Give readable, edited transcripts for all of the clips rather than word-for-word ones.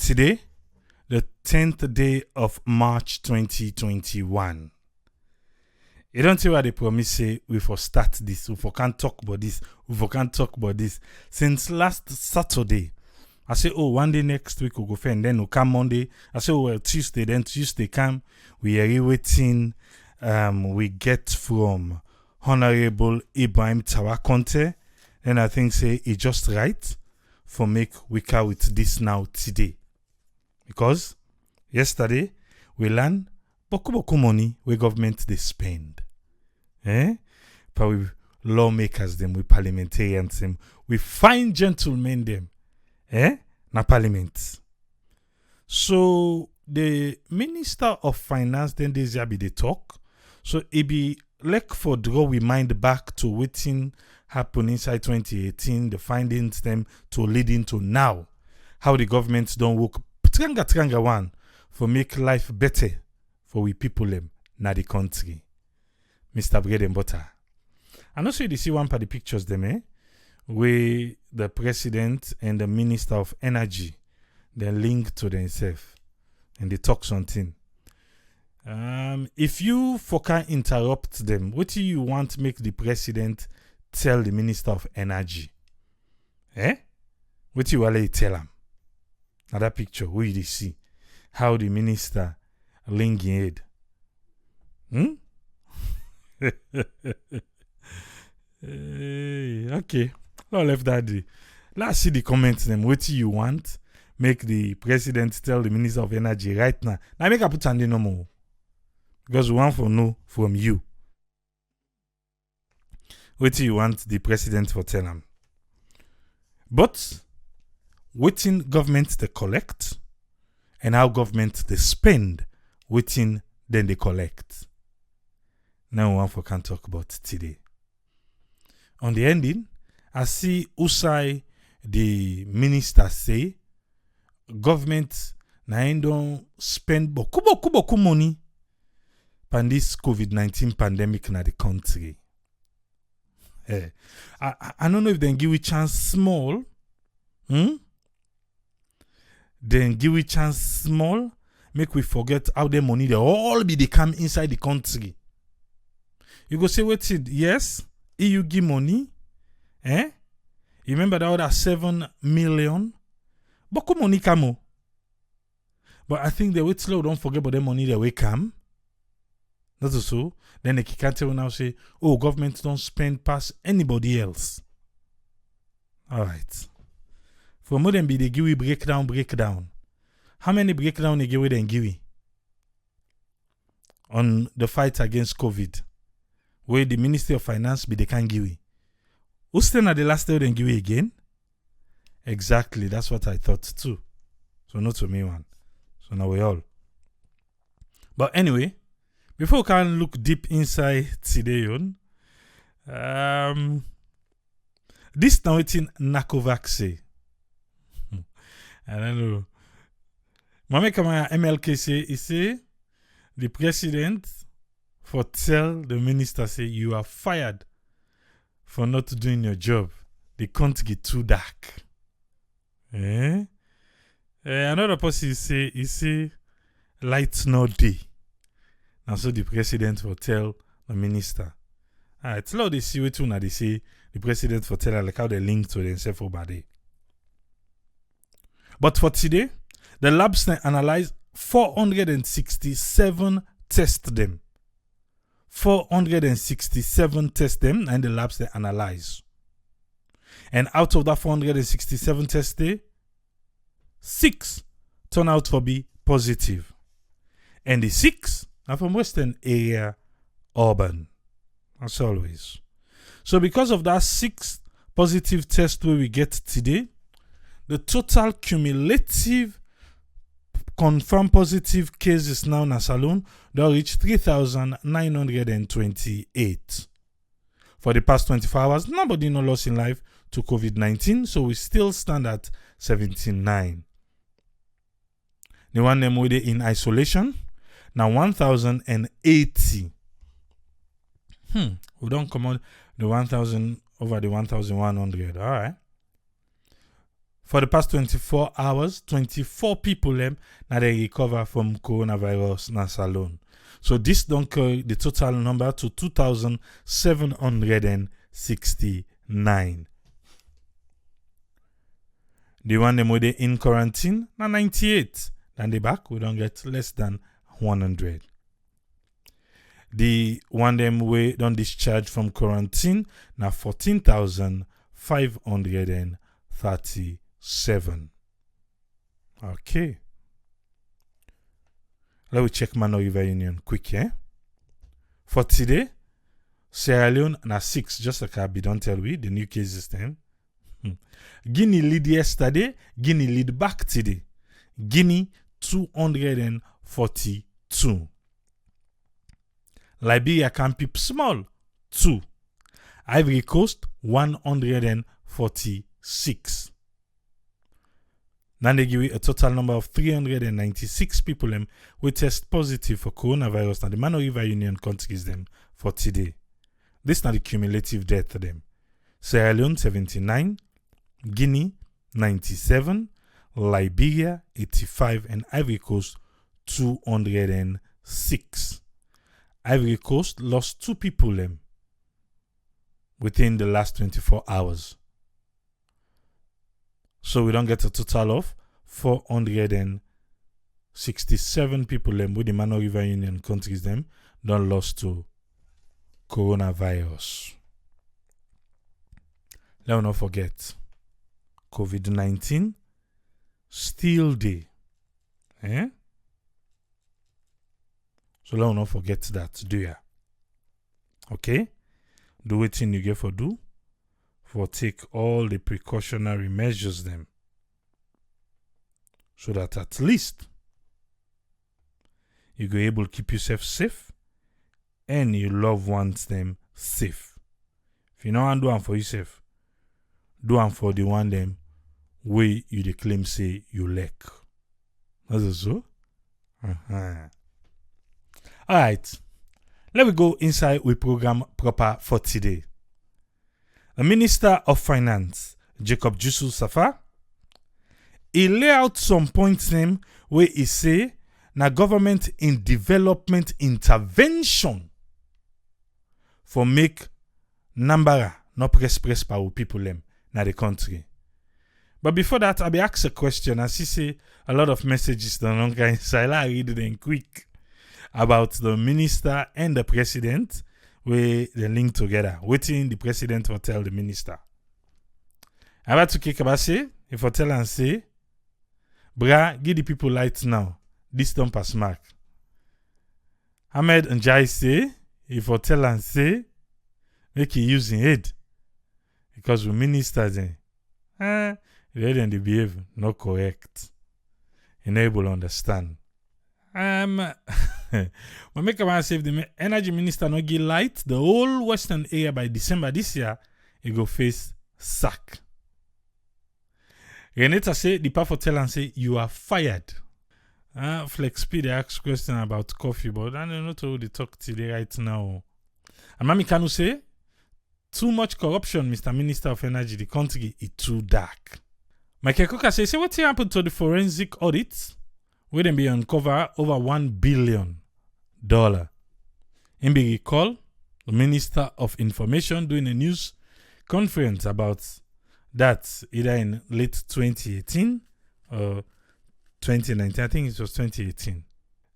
Today, the 10th day of March 2021. You don't see what they promise say we for start this, we for can't talk about this, we for can't talk about this. Since last Saturday, I say, oh, one day next week we'll go fair, and then we'll come Monday. I say, oh, well, Tuesday, then Tuesday come. We are waiting. We get from Honorable Ibrahim Tawakonte. Then I think say it's just right for make we come with this now today. Because yesterday we learned boku money where government they spend. But we lawmakers them, we parliamentarians them, we fine gentlemen them. Na parliament. So the Minister of Finance then this year be the talk. So it be like for draw we mind back to waiting happen inside 2018, the findings them to lead into now. How the government don't work tranga one for make life better for we people them na the country. Mr. Bread and Butter. And also you see one part of the pictures them, where the president and the minister of energy they link to themselves and they talk something. If you can interrupt them, what do you want to make the president tell the minister of energy? What do you want to tell him? Now that picture, where you see how the minister linking head. Okay. I'll left that day. Let's see the comments them. What do you want? Make the president tell the minister of energy right now. Now make a put on the no more. Because we want to know from you. What do you want the president for tell him? But waiting government to collect and how government they spend waiting then they collect. Now we want to can talk about today. On the ending, I see Usai, the minister, say government na don't spend boku money on this COVID-19 pandemic na the country. I don't know if they give a chance small. Then give a chance small. Make we forget how the money they all be they come inside the country. You go say wait it, yes, EU give money. You remember that other 7 million? Boku money come. But I think they wait slow, don't forget about the money that will come. That's so. Then they can't tell now say, oh, government don't spend past anybody else. Alright. For more than be they give breakdown. How many breakdown they give we then give on the fight against COVID? Where the Ministry of Finance be they can't give we. Who's still at the last day then give we again? Exactly, that's what I thought too. So not to me one. So now we all. But anyway, before we can look deep inside today on, this now it's in Nakovac say. I don't know. Mame Kamaya MLK say, he say, the president for tell the minister say, you are fired for not doing your job. The can't get too dark. Another person he say, lights no day. And so the president will tell the minister. It's loud they see what they say, the president will tell like how they link to themselves over there. But for today, the labs analyze 467 test them. 467 test them and the labs they analyze. And out of that 467 test day, 6 turn out to be positive. And the 6 are from Western area, urban. As always. So because of that 6 positive test we get today, the total cumulative confirmed positive cases now in a salon they'll reach 3,928. For the past 24 hours, nobody no lost in life to COVID-19, so we still stand at 79. The one them with in isolation, now 1,080. We don't come on the 1,000 over the 1,100. All right. For the past 24 hours, 24 people now they recover from coronavirus na salon. So this don't carry the total number to 2,769. The one them with they in quarantine na 98. Then the back we don't get less than 100. The one them we don't discharge from quarantine na 14,537. Okay. Let me check Mano River Union quick, For today, Sierra Leone na 6, just like I don't tell we the new cases then. Guinea lead yesterday, Guinea lead back today. Guinea 242. Liberia can peep small 2. Ivory Coast 146. Now they give you a total number of 396 people who test positive for coronavirus and the Mano River Union countries them for today. This is not the cumulative death to them. Sierra Leone 79, Guinea 97, Liberia 85 and Ivory Coast 206. Ivory Coast lost 2 people within the last 24 hours. So we don't get a total of 467 people with the Mano River Union countries don't lost to coronavirus. Let us not forget COVID-19 still there. So let us not forget that, do ya? Okay? Do what you get for do. For take all the precautionary measures them. So that at least you go able to keep yourself safe and your loved ones them safe. If you don't do them for yourself, do them for the one them way you the claim say you lack. That's so? Alright. Let me go inside with program proper for today. The Minister of Finance, Jacob Jusu Safa, he lay out some points name where he say na government in development intervention for make Nambara not press power people them na the country. But before that, I be ask a question and she say a lot of messages don't longer inside. I read them quick about the minister and the president. We they link together. Waiting the president will tell the minister. I about to kick about say, if I tell and say, bra, give the people light now. This don't pass mark. Ahmed and Jai say, if I tell and say, make he using head. Because we minister then. The head and the behavior not correct. Enable to understand. But make a man say if the energy minister not give light, the whole western area by December this year, it go face sack. Renata say the power for tell and say you are fired. Flex Speed ask question about coffee, but I don't know to the talk today right now. And Mami Kanu say too much corruption, Mr. Minister of Energy. The country is too dark. Michael Coker say what happened to the forensic audits? Where them be uncover over $1 billion. In be recall, the Minister of Information doing a news conference about that either in late 2018 or 2019. I think it was 2018.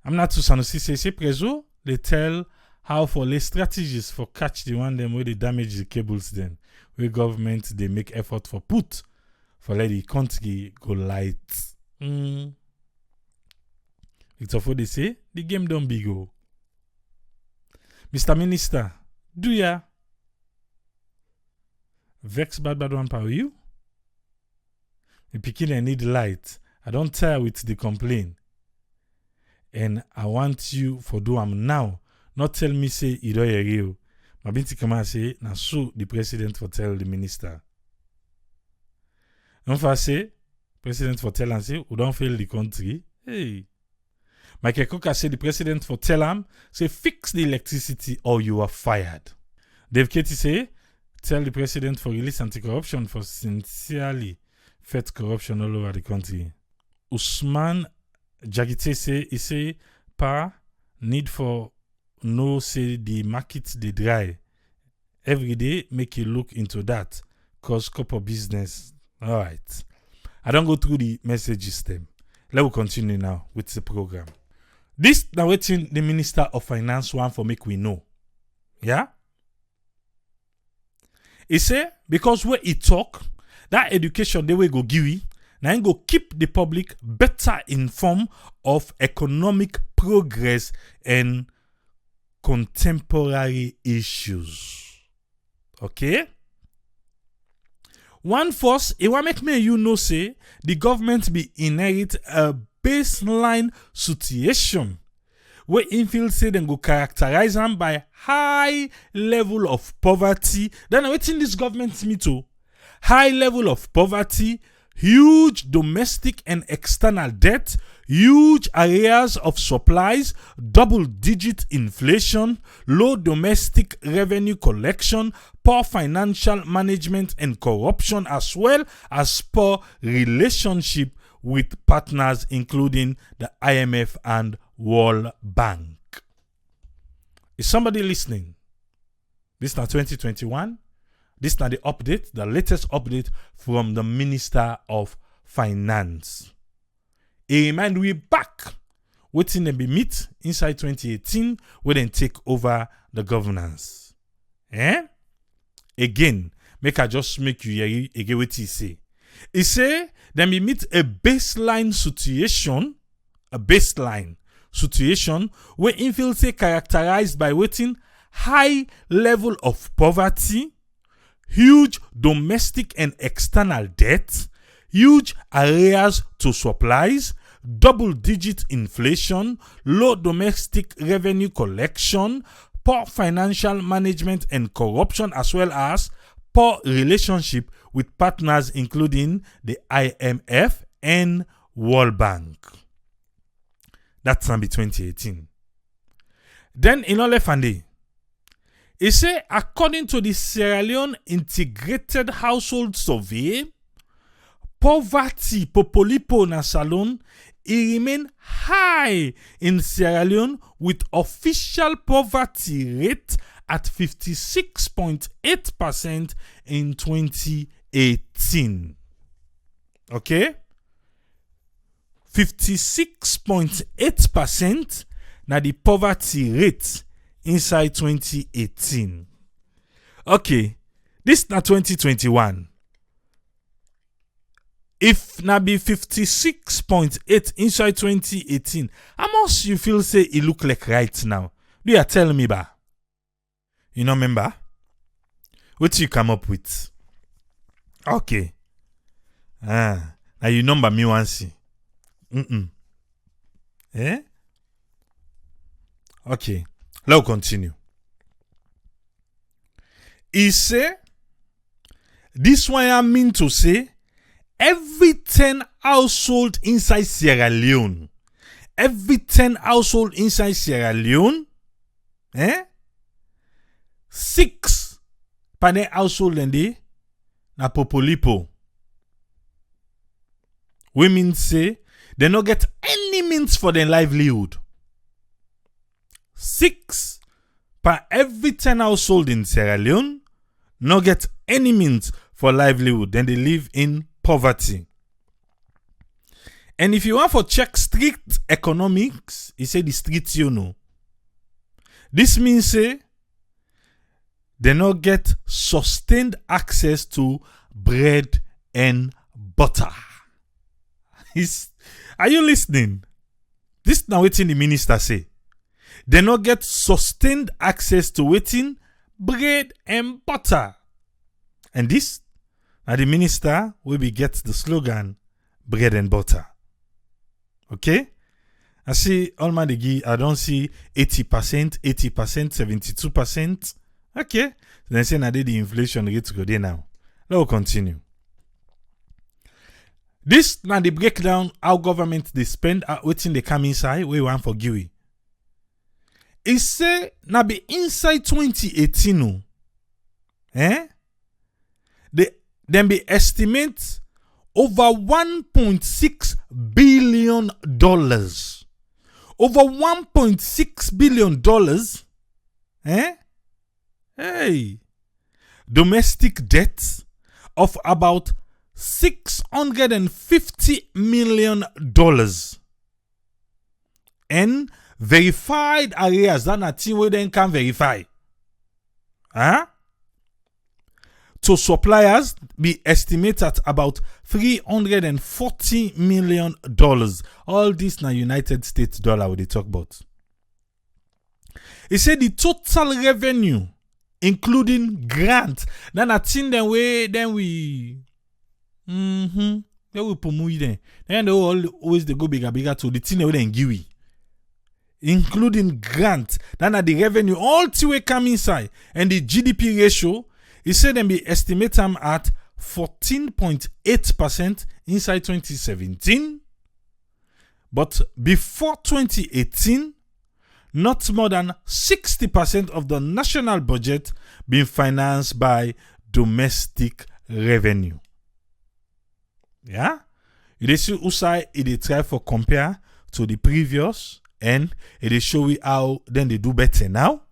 I'm not too Sanusi say preso. They tell how for lay strategies for catch the one them where they damage the cables then. Where government they make effort for put for let the country go light. It's of what they say, the game don't be go. Mr. Minister, do ya? Vex bad one power you? The picking I need light. I don't tire with the complaint. And I want you for do am now. Not tell me say you don't hear you. My binti kama say, na so the president for tell the minister. Don't for say, president for tell and say, we don't fail the country. Hey. Michael Coker said the president for tell him, say fix the electricity or you are fired. Dave Katie say, tell the president for release anti-corruption for sincerely Fed corruption all over the country. Usman Jagite say, he say, pa, need for no say the market they dry. Every day, make you look into that. Cause couple business. All right. I don't go through the messages them. Let me continue now with the program. This now waiting the Minister of Finance want for make we know. Yeah? He say, because where he talk, that education they will go give you, now go keep the public better informed of economic progress and contemporary issues. Okay? One force, it will make me you know say the government be inherit a baseline situation where infield say them go characterize them by high level of poverty. Then waiting this government me too. High level of poverty, huge domestic and external debt, huge areas of supplies, double-digit inflation, low domestic revenue collection, poor financial management and corruption, as well as poor relationship with partners including the IMF and World Bank. Is somebody listening? This is now 2021. This is now the update, the latest update from the Minister of Finance. A remind we back waiting to be meet inside 2018 when they take over the governance. Again, make I just make you hear again what he say. He say then we meet a baseline situation where infield say characterized by waiting high level of poverty, huge domestic and external debt, huge areas to supplies, double-digit inflation, low domestic revenue collection, poor financial management and corruption, as well as poor relationship with partners including the IMF and World Bank. That's number 2018. Then in Olefande, he say according to the Sierra Leone Integrated Household Survey, poverty popolipo na salon it remain high in Sierra Leone with official poverty rate at 56.8% in 2018. Okay? 56.8% na the poverty rate inside 2018. Okay, this na 2021. If na be 56.8 inside 2018, how much you feel say it look like right now? Do you tell me ba? You know, remember? What you come up with? Okay. Now you number me once. Eh? Okay. Let's continue. He say, this one I mean to say, every 10 household inside Sierra Leone, 6 pane household and na popolipo. Women say they no get any means for their livelihood. 6 per every 10 household in Sierra Leone no get any means for livelihood. Then they live in poverty. And if you want for check strict economics, he say the streets you know. This means say they not get sustained access to bread and butter. Are you listening? This now waiting the minister say. They not get sustained access to waiting bread and butter. And this now the minister will be get the slogan bread and butter. Okay? I see all my digi, I don't see 80%, 72%. Okay. Then say now the inflation rate to go there now. Let's continue. This now the breakdown how government they spend waiting they come inside we want for Giwi. It say now be inside 2018. Then be estimate over $1.6 billion. Over $1.6 billion. Hey. Domestic debt of about $650 million. And verified areas that a thing we then can verify. So suppliers be estimated at about $340 million. All this na United States dollar we dey talk about. He said the total revenue, including grant, then a thing then we then we promote them. Then they always they go bigger to the thing they then give we. Including grant, then at the revenue, all the come inside, and the GDP ratio, he said them be estimated at 14.8% inside 2017, but before 2018, not more than 60% of the national budget being financed by domestic revenue. Yeah, it is usai it try for compare to the previous. And it is show you how then they do better now.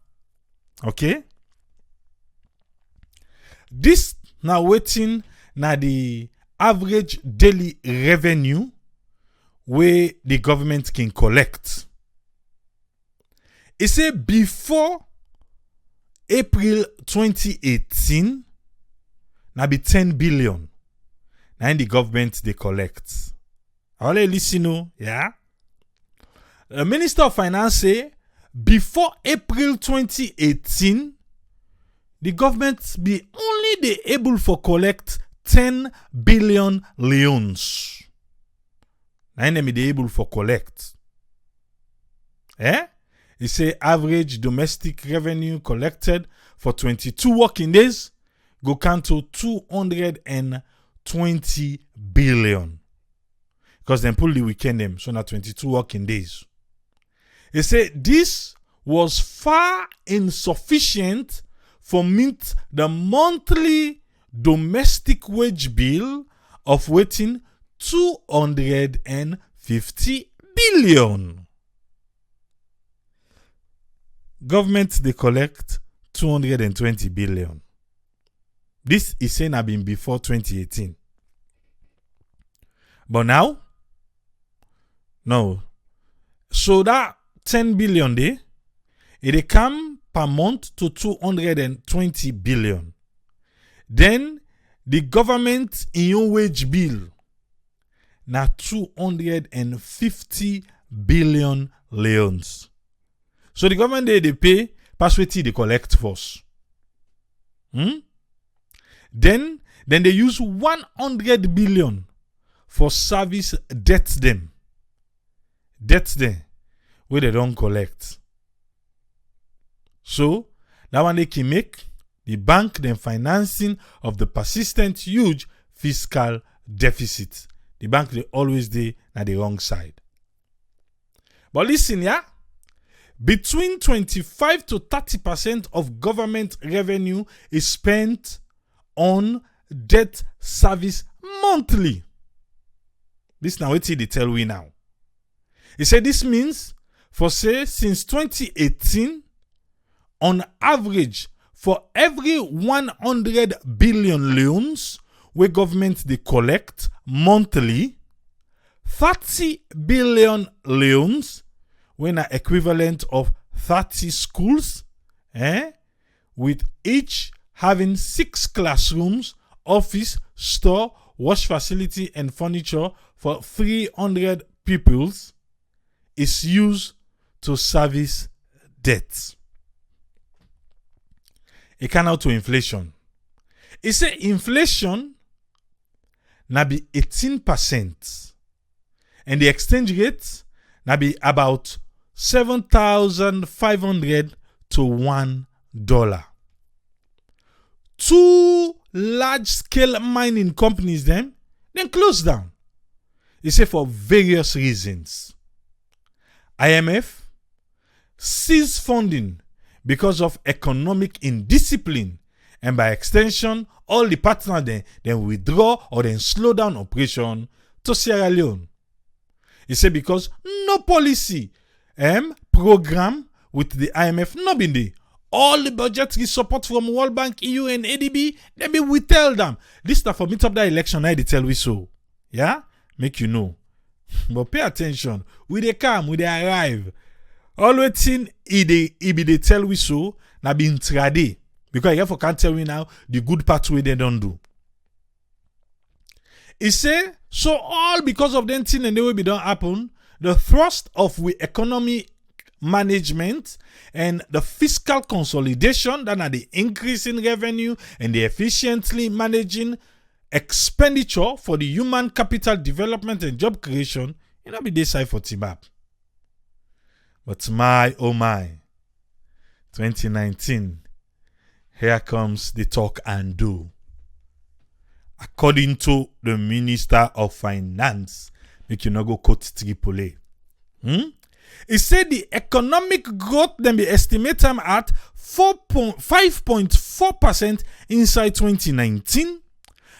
Okay. This now waiting now the average daily revenue where the government can collect. It say before April 2018 now be 10 billion. Now in the government they collect. All listen, yeah. The Minister of Finance say before April 2018, the government be only able for collect 10 billion leones. Now them be able for collect. He say average domestic revenue collected for 22 working days go count to 220 billion. Because then pull the weekend them, so now 22 working days. He said this was far insufficient for meet the monthly domestic wage bill of waiting 250 billion. Government they collect 220 billion. This is saying have been before 2018. But now, no. So that 10 billion day, it come per month to 220 billion. Then the government in your wage bill na 250 billion leones. So the government they pay pass what they collect first. Then they use 100 billion for service debts them. Debts them where they don't collect. So that one they can make the bank then financing of the persistent huge fiscal deficit. The bank they always dey na the wrong side. But listen, yeah, between 25 to 30% of government revenue is spent on debt service monthly. This now what they tell we now. He said this means for say since 2018, on average, for every 100 billion loans where government they collect monthly, 30 billion loans when are equivalent of 30 schools, with each having 6 classrooms, office, store, wash facility, and furniture for 300 pupils, is used to service debts. It can out to inflation. It say inflation na be 18%, and the exchange rate na be about 7,500 to $1. 2 large-scale mining companies then close down. It say for various reasons. IMF ceased funding because of economic indiscipline and by extension, all the partners then withdraw or then slow down operation to Sierra Leone. He said because no policy program with the IMF not been there. All the budgetary support from World Bank, EU, and ADB, they be withheld them. This stuff for meet up that election, I tell we so. Yeah? Make you know. But pay attention. We they come, we they arrive. Always thing he be they tell we so, na be intraday. Because you can't tell me now the good part way they don't do. He say, so all because of them thing and the way be don't happen, the thrust of we economy management and the fiscal consolidation, that are the increase in revenue and the efficiently managing expenditure for the human capital development and job creation, you know, be this side for Tibap. But my, oh my, 2019, here comes the talk and do. According to the Minister of Finance, make you not go quote Tripoli. He said the economic growth then be estimated at 5.4% inside 2019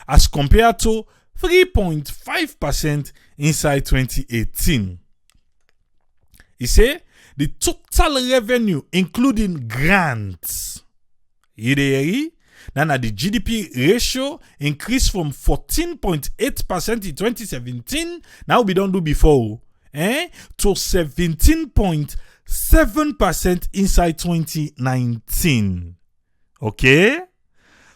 as compared to 3.5% inside 2018. He said the total revenue including grants, then the GDP ratio increased from 14.8% in 2017, now we don't do before, to 17.7% inside 2019. Okay?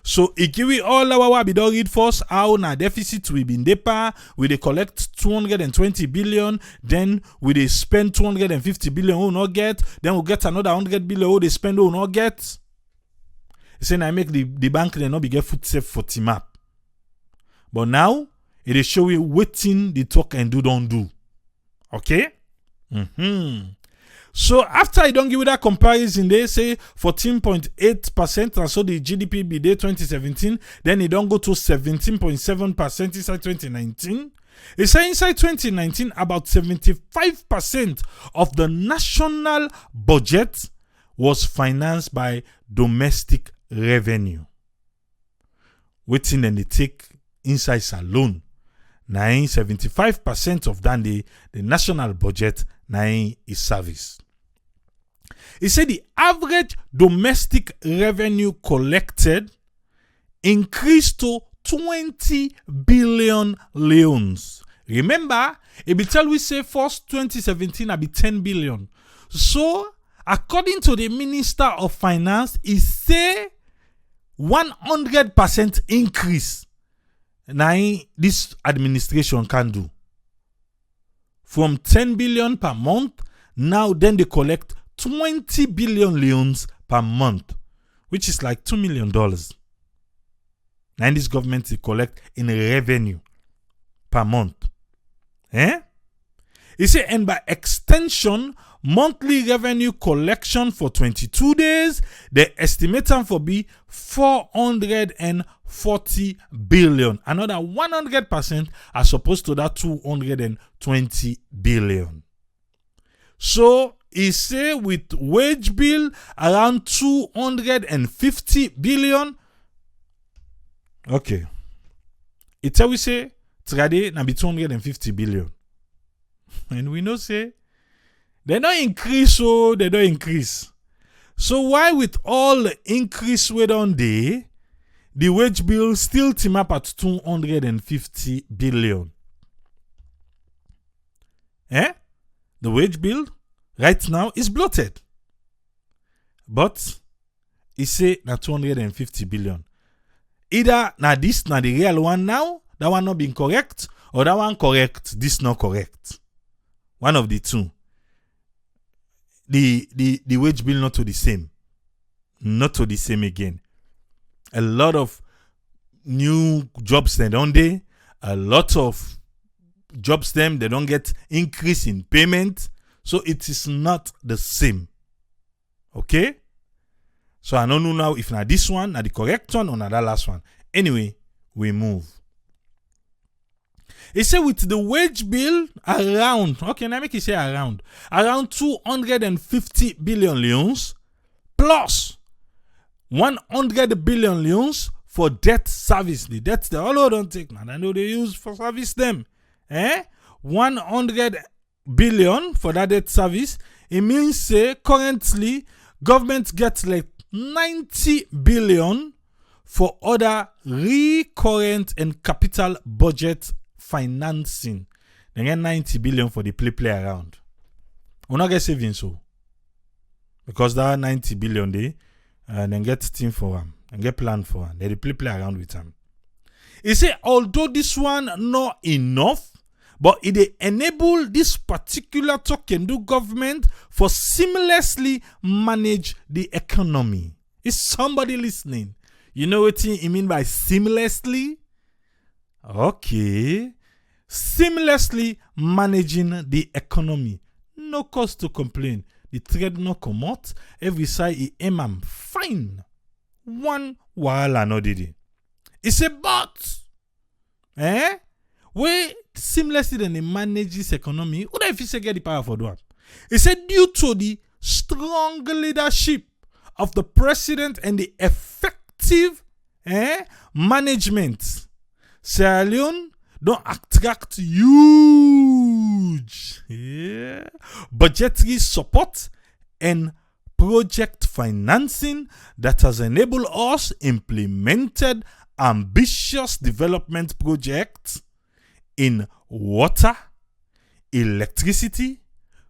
So, if we all our we don't read first how na deficit we been depa, we they collect 220 billion, then we they spend 250 billion who not get, then we get another 100 billion who they spend who not get. Saying I make the bank they not be get foot safe for Timap. But now it is show you waiting the talk and do don't do. Okay? So after I don't give you that comparison, they say 14.8%, and so the GDP be there 2017, then it don't go to 17.7% inside 2019. It say inside 2019, about 75% of the national budget was financed by domestic revenue. Waiting then they take inside salon. 75% of that the national budget is service. He said the average domestic revenue collected increased to 20 billion leones. Remember, it be tell we say first 2017 I be 10 billion. So, according to the Minister of Finance, he say 100% increase. Now, this administration can do. From 10 billion per month, now then they collect 20 billion leones per month, which is like $2 million. Now, this government they collect in revenue per month. He say, and by extension, monthly revenue collection for 22 days, they estimate them for be 440 billion. Another 100% as opposed to that 220 billion. So, he say with wage bill around 250 billion. Okay. It's how we say, trade na be 250 billion. And we know say, they don't increase, so they don't increase. So why with all the increase we don't do, the wage bill still team up at 250 billion? The wage bill right now is bloated. But he say na 250 billion. Either na this na the real one now, that one not being correct, or that one correct, this not correct. One of the two. The wage bill not to the same. Not to the same again. A lot of new jobs they don't they. A lot of jobs them they don't get increase in payment. So it is not the same. Okay? So I don't know now if now this one, now the correct one, or now that last one. Anyway, we move. He said with the wage bill around, okay, now make it say around 250 billion leones, plus 100 billion loans for debt service. The debts they all don't take, man. I know they use for service them. 100 billion for that debt service. It means say currently government gets like 90 billion for other recurrent and capital budget financing. They get 90 billion for the play around. We not get savings so. Because that 90 billion they then get team for them and get plan for them. They play around with them. He say although this one not enough, but it enable this particular token do government for seamlessly manage the economy. Is somebody listening? You know what he mean by seamlessly? Okay. Seamlessly managing the economy. No cause to complain. The trade no come out. Every side he aim am fine. One wahala no did it. It's a but. Where seamlessly then they manage this economy. What if he say get the power for that? He said due to the strong leadership of the president and the effective management, Sierra Leone don't attract huge budgetary support and project financing that has enabled us implemented ambitious development projects in water, electricity,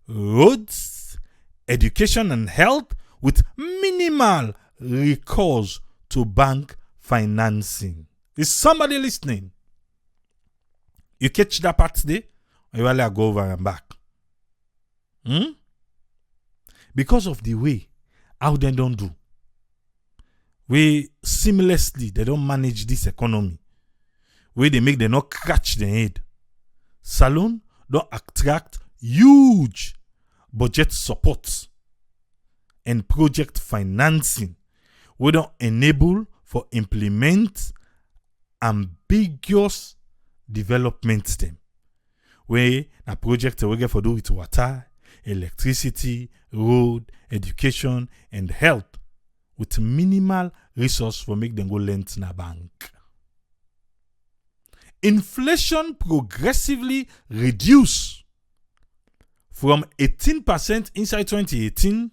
roads, education and health with minimal recourse to bank financing. Is somebody listening? You catch that part today? Or you will go over and back? Because of the way how they don't do. We seamlessly they don't manage this economy. Where they make them not scratch their head. Salon don't attract huge budget support and project financing. We don't enable for implement ambiguous development them. Where a project we get for do with water, electricity, road, education, and health with minimal resource for make them go lend in a bank. Inflation progressively reduced from 18% inside 2018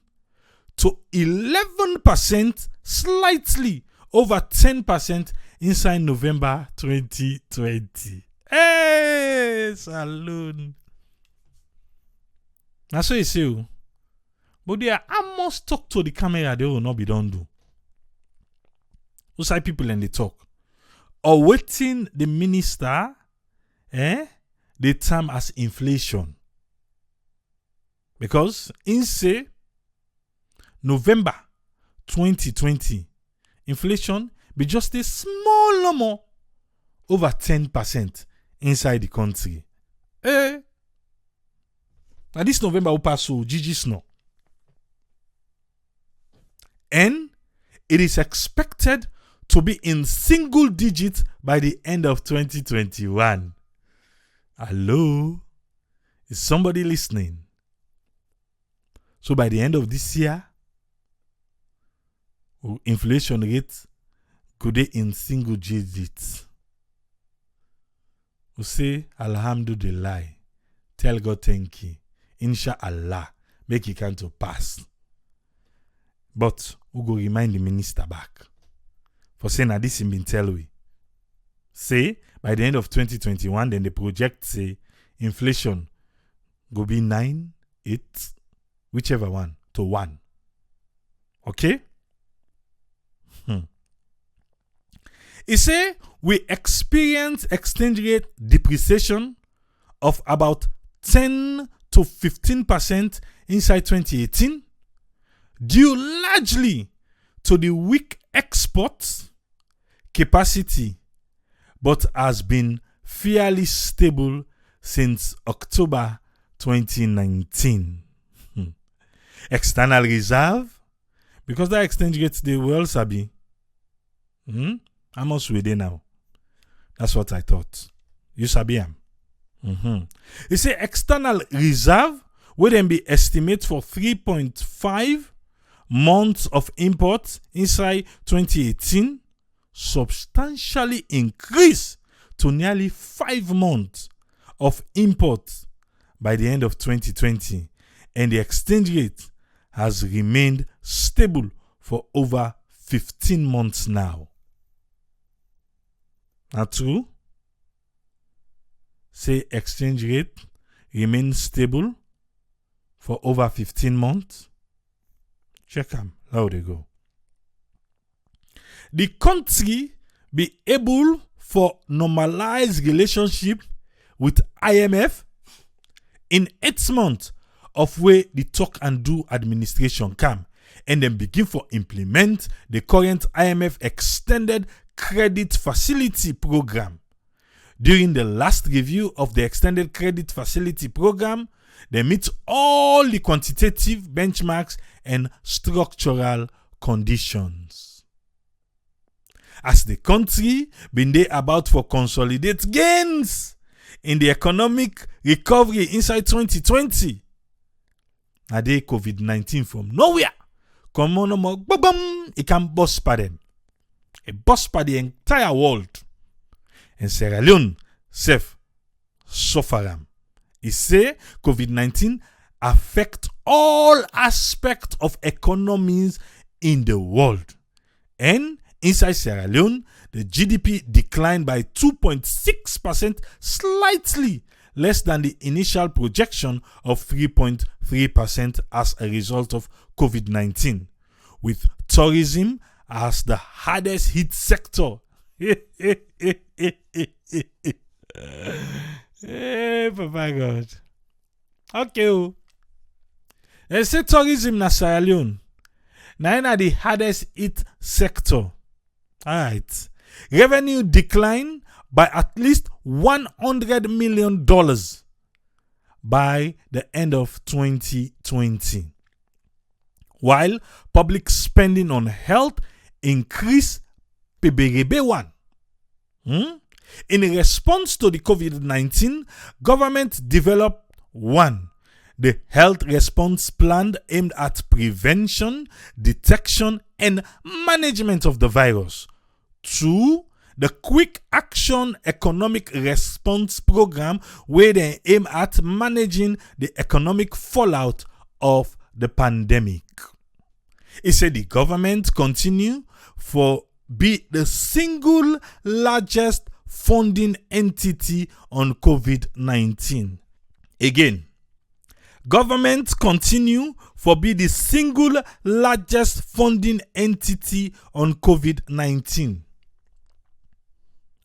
to 11%, slightly over 10% inside November 2020. Hey, saloon. Now so you see, but there I must talk to the camera. They will not be done do. Those are people and they talk. Or waiting the minister, the term as inflation. Because in say November 2020, inflation be just a small number over 10% inside the country. Now this November will pass so Gigi Snow. And it is expected to be in single digits by the end of 2021. Hello? Is somebody listening? So by the end of this year, inflation rate could be in single digits. We say, Alhamdulillah. Tell God thank you. Inshallah. Make it come to pass. But we go remind the minister back. For saying that this has been tell we. Say, by the end of 2021, then the project say, inflation go be 9, 8, whichever one, to 1. Okay? He say, we experience exchange rate depreciation of about 10 to 15% inside 2018, due largely to the weak exports capacity, but has been fairly stable since October 2019. External reserve, because that exchange rate they well sabi. How much we dey now? That's what I thought. You sabi am. You say external reserve will then be estimated for 3.5 months of imports inside 2018 substantially increased to nearly 5 months of imports by the end of 2020, and the exchange rate has remained stable for over 15 months now. Not true? Say exchange rate remains stable for over 15 months. Check them. How they go. The country be able for normalized relationship with IMF in 8 months of where the talk and do administration come, and then begin for implement the current IMF extended credit facility program. During the last review of the extended credit facility program, they meet all the quantitative benchmarks and structural conditions. As the country been there about for consolidate gains in the economic recovery inside 2020, now they COVID-19 from nowhere come on, it can bust by them. It bust by the entire world. And Sierra Leone self suffer. He say COVID-19 affect all aspects of economies in the world. And inside Sierra Leone, the GDP declined by 2.6%, slightly less than the initial projection of 3.3% as a result of COVID-19, with tourism as the hardest hit sector. Hey, Papa God. Okay. They say tourism na Sierra Leone. Now the hardest hit sector. Alright. Revenue declined by at least $100 million by the end of 2020. While public spending on health increased PBGB1. In response to the COVID-19, government developed the Health Response Plan aimed at prevention, detection, and management of the virus. 2, the Quick Action Economic Response Program, where they aim at managing the economic fallout of the pandemic. It said the government continue for be the single largest funding entity on COVID-19. Again, government continue for be the single largest funding entity on COVID-19.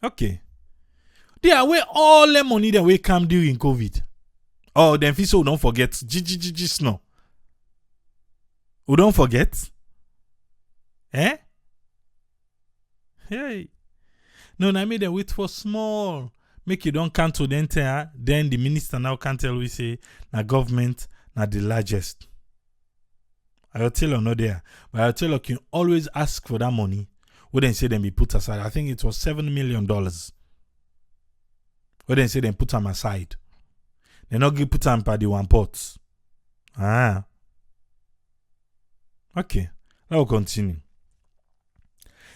Okay. They are where all the money that will come during COVID. Oh, then so don't forget. Snow. We don't forget. Eh? Hey. No, I made them wait for small. Make you don't count to the entire. Then the minister now can't tell we say na government na the largest. I'll tell you not there. But I'll tell you can always ask for that money. What then say them be put aside. I think it was $7 million. What then say them put them aside. They not give put them by the one pot. Okay. Now we'll continue.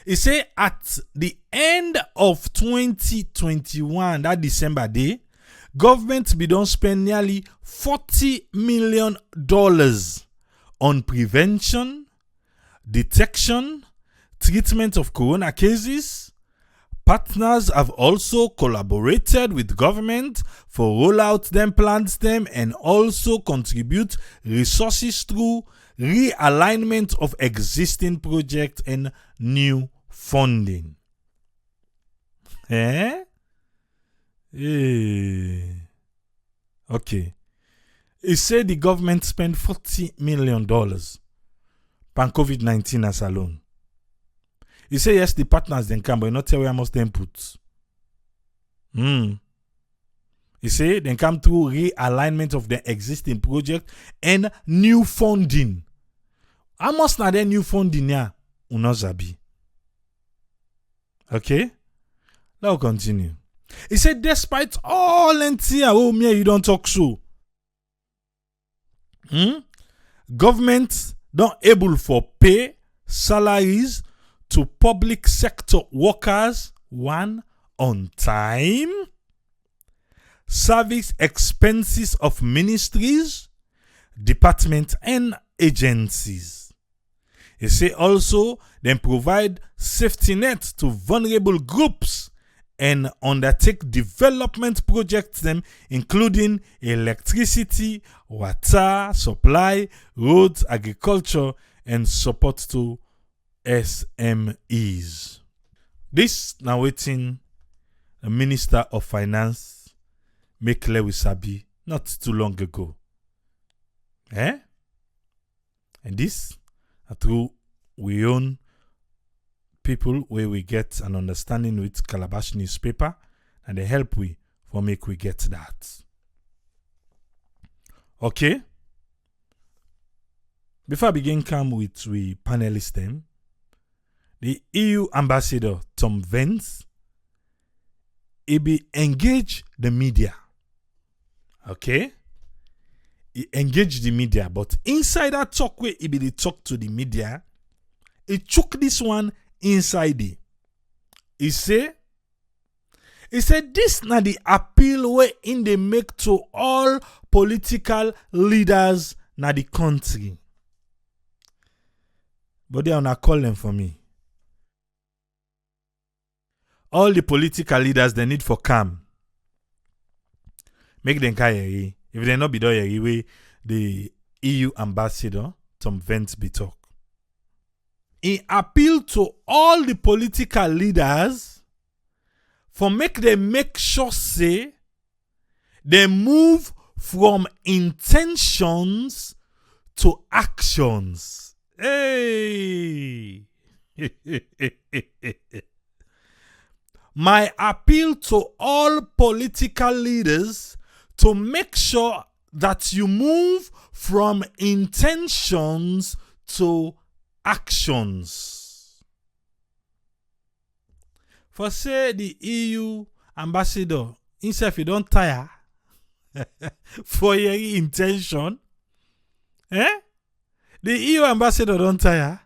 It say at the end of 2021, that December day, government be don't spend nearly $40 million on prevention, detection, treatment of corona cases. Partners have also collaborated with government for rollout them, plans them, and also contribute resources through realignment of existing projects and new funding. Okay. It said the government spent $40 million pan COVID-19 as alone. He say yes, the partners then come, but not tell where must them put. He say then come through realignment of the existing project and new funding. How much na then new funding ya? Unozabi. Okay? Now continue. He said despite all NTA, oh me you don't talk so. Government not able for pay salaries to public sector workers, one, on time, service expenses of ministries, departments, and agencies. He say also, then provide safety nets to vulnerable groups and undertake development projects them, including electricity, water supply, roads, agriculture, and support to SMEs. This now waiting the Minister of Finance make clear with Sabi not too long ago. And this through we own people where we get an understanding with Calabash newspaper, and they help we for make we get that. Okay. Before I begin come with we panelists them, the EU ambassador Tom Vance, he be engage the media. Okay. He engage the media, but inside that talk where he be the talk to the media, he took this one inside it. He said this na the appeal where in they make to all political leaders na the country. But they are not calling for me. All the political leaders they need for calm. Make them carry. If they not be done way the EU ambassador Tom Vance be talk. He appeal to all the political leaders for make them make sure say they move from intentions to actions. Hey. My appeal to all political leaders to make sure that you move from intentions to actions. For say the EU ambassador, himself, he don't tire for your intention. The EU ambassador don't tire.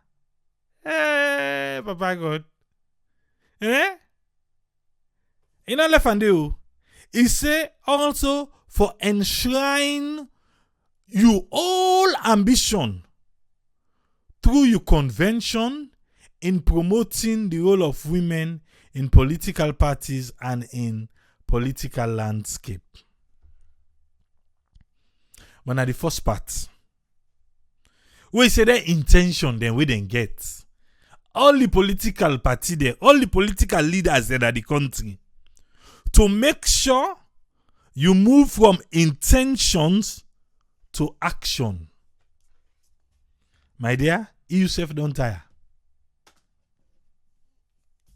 Papa God. In a left and do, he say also for enshrine you all ambition through your convention in promoting the role of women in political parties and in political landscape. But now the first part, we say their intention, then we then get all the political party there, all the political leaders there at the country, to make sure you move from intentions to action. My dear, you self don't tire.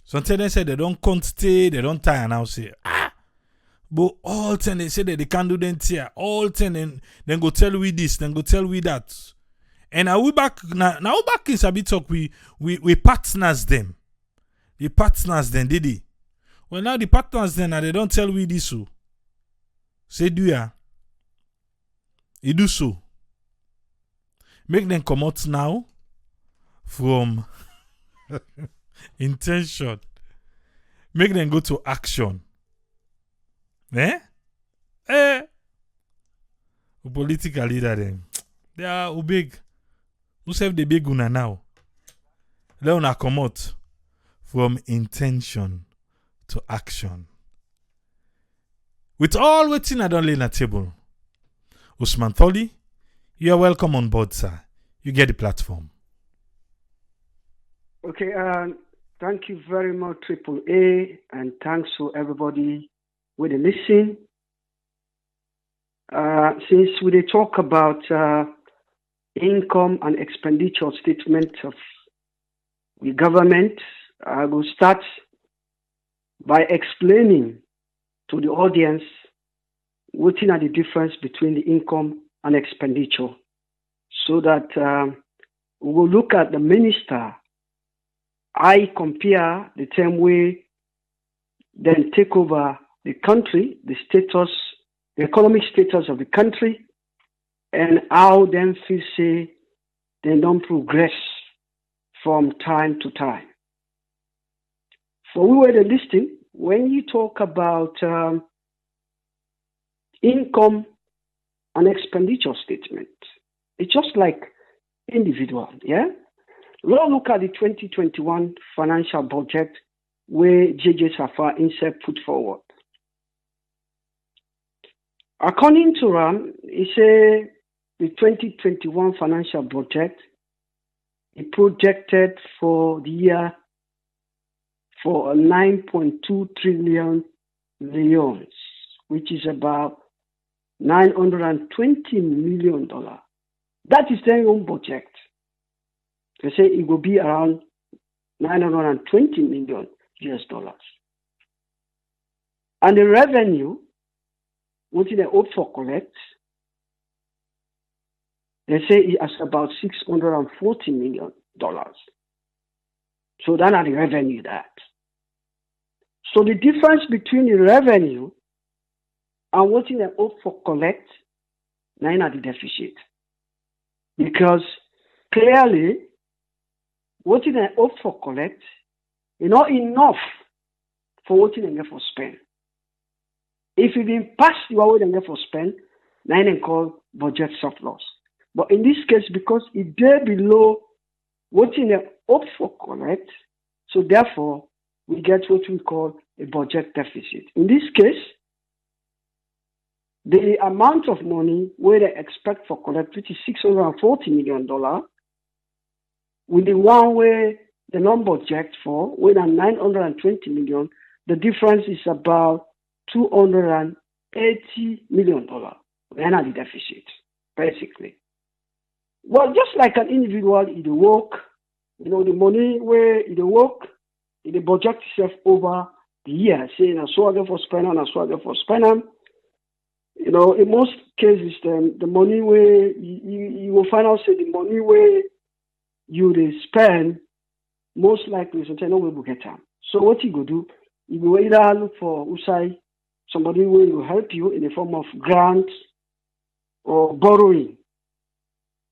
Sometimes they say they don't stay, they don't tire now. Say, but all time they say that they can't do them here. All time then go tell we this, then go tell we that. And now we back now back in Sabi talk we partners them. The partners then did it. Well now the partners then they don't tell we this so. Say do ya. You do so. Make them come out now from intention. Make them go to action. Political leader them. They are big. Who save the big una now? They una come out from intention to action. With all waiting I don't lay on the table. Usman Tholi, you are welcome on board, sir. You get the platform. Okay, thank you very much, Triple A, and thanks to everybody with the listen. Since we talk about income and expenditure statement of the government, I will start by explaining to the audience what are the difference between the income and expenditure, so that we will look at the minister. I compare the same way, then take over the country, the status, the economic status of the country, and how then feel say they don't progress from time to time. For we were the listing, when you talk about income and expenditure statement, it's just like individual, yeah? Let's look at the 2021 financial budget where JJ Safar Insect put forward. According to RAM, he said the 2021 financial budget is projected for the year for 9.2 trillion leones, which is about $920 million. That is their own budget. They say it will be around $920 million US dollars. And the revenue, what they hope for collect, they say it's about $640 million. So that are the revenue that. So the difference between the revenue and what they hope for collect, nine are the deficit. Because clearly, what they hope for collect is not enough for what they get for spend. If it been past the way they get for spend, nine and call budget surplus. But in this case, because it's there below what they hope for collect, so therefore we get what we call a budget deficit. In this case, the amount of money where they expect for collect, which is $640 million, with the one where the non-budget for, with a $920 million, the difference is about $280 million. Then are the deficit, basically. Well, just like an individual, it work, the money where it work, it budget itself over the year, saying I saw for spend and I saw for spend. In most cases, the money where you will find out, say the money where you spend, most likely is no way will get them. So what you go do, you go either look for somebody who will help you in the form of grants or borrowing,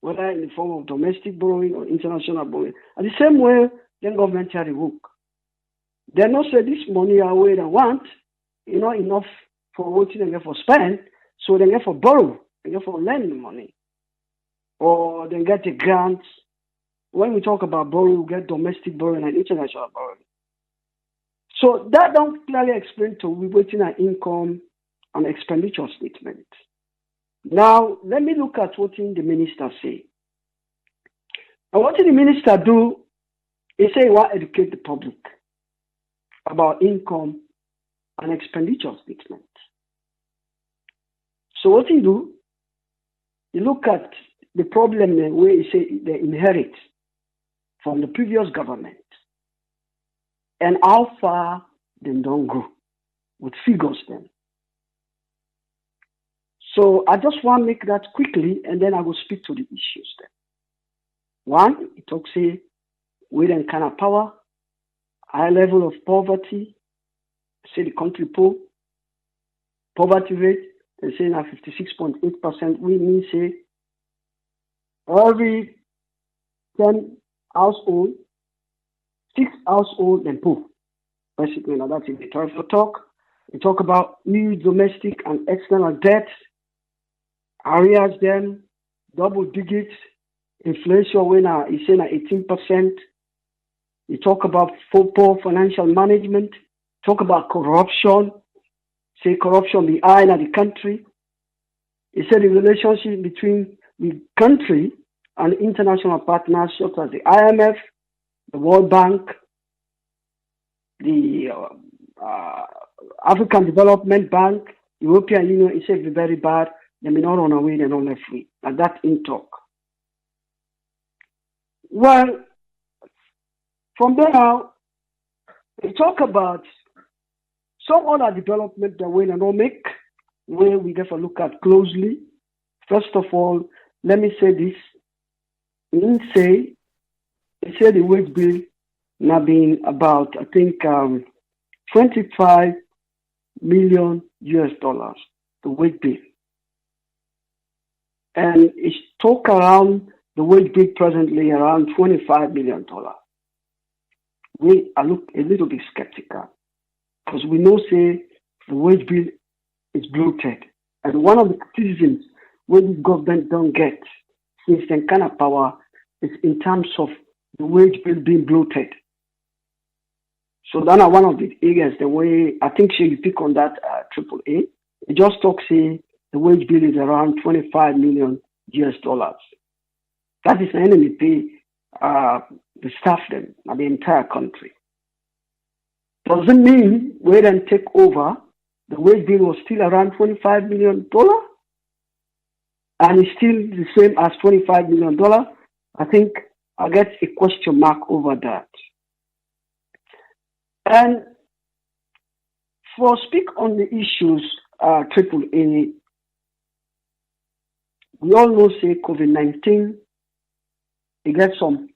whether in the form of domestic borrowing or international borrowing. And the same way, then government carry work. They not say this money are where they want, not enough for what they get for spend, so they get for borrow, they get for lending money, or they get a grant. When we talk about borrowing, we get domestic borrowing and international borrowing. So that don't clearly explain to we waiting an income and expenditure statement. Now, let me look at what the minister say. And what did the minister do? He say he want to educate the public about income and expenditure statement. So what he do? He look at the problem where he say they inherit from the previous government and how far they don't go with figures then. So I just want to make that quickly and then I will speak to the issues then. One, it talks say with and kind of power, high level of poverty, say the country poor, poverty rate, they say now 56.8%, we mean say every 10 household, 6 household and poor. Basically, now that's in the terrible talk. We talk about new domestic and external debt, areas then, double digits, inflation when is saying 18%. You talk about poor financial management, talk about corruption, say corruption behind the country. He said the relationship between the country and international partners such as the IMF, the World Bank, the African Development Bank, European Union, he said very bad. They may not run away, they're not left free. And that's in talk. Well, from there now, we talk about some other development that we don't make, where we get to look at closely. First of all, let me say this. He said the wage bill now being about, I think, 25 million US dollars, the wage bill. And it's talk around the wage bill presently around $25 million. We are look a little bit skeptical because we know say the wage bill is bloated. And one of the criticisms when the government don't get since they kind of power is in terms of the wage bill being bloated. So that are one of the areas the way I think you pick on that AAA. It just talks say the wage bill is around 25 million US dollars. That is the enemy pay the staff them and the entire country. Doesn't mean we then take over. The wage bill was still around $25 million and it's still the same as $25 million. I think I get a question mark over that. And for speak on the issues, AAA, we all know say COVID-19, it gets some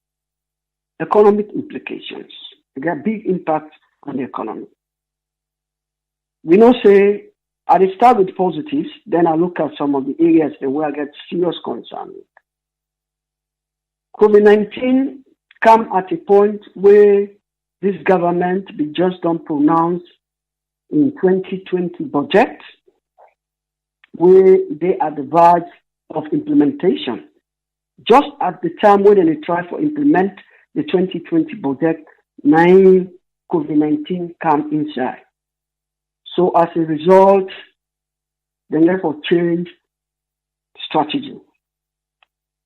economic implications. It got big impact on the economy. We know say, I start with positives, then I look at some of the areas where I get serious concern with. COVID-19 come at a point where this government be just don't pronounce in 2020 budget, where they are the verge of implementation. Just at the time when they try to implement the 2020 budget, 9 COVID-19 come inside. So as a result, they therefore change strategy.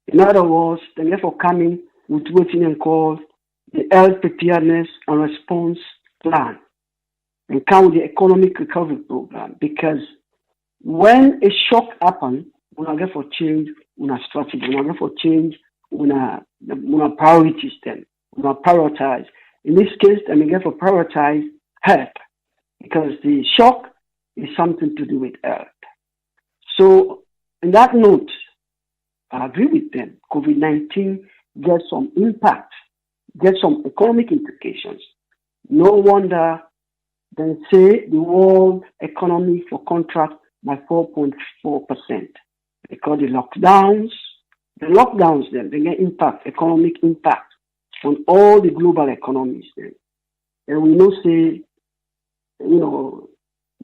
In other words, they therefore coming with what they call the health preparedness and response plan and come with the economic recovery program, because when a shock happens, we are therefore change our strategy, we are therefore change our priorities then, we are prioritize. In this case, they may therefore prioritize health, because the shock is something to do with health. So, in that note, I agree with them. COVID-19 gets some impact, gets some economic implications. No wonder they say the world economy for contract by 4.4%. Because the lockdowns then, they get impact, economic impact on all the global economies then. And we know say,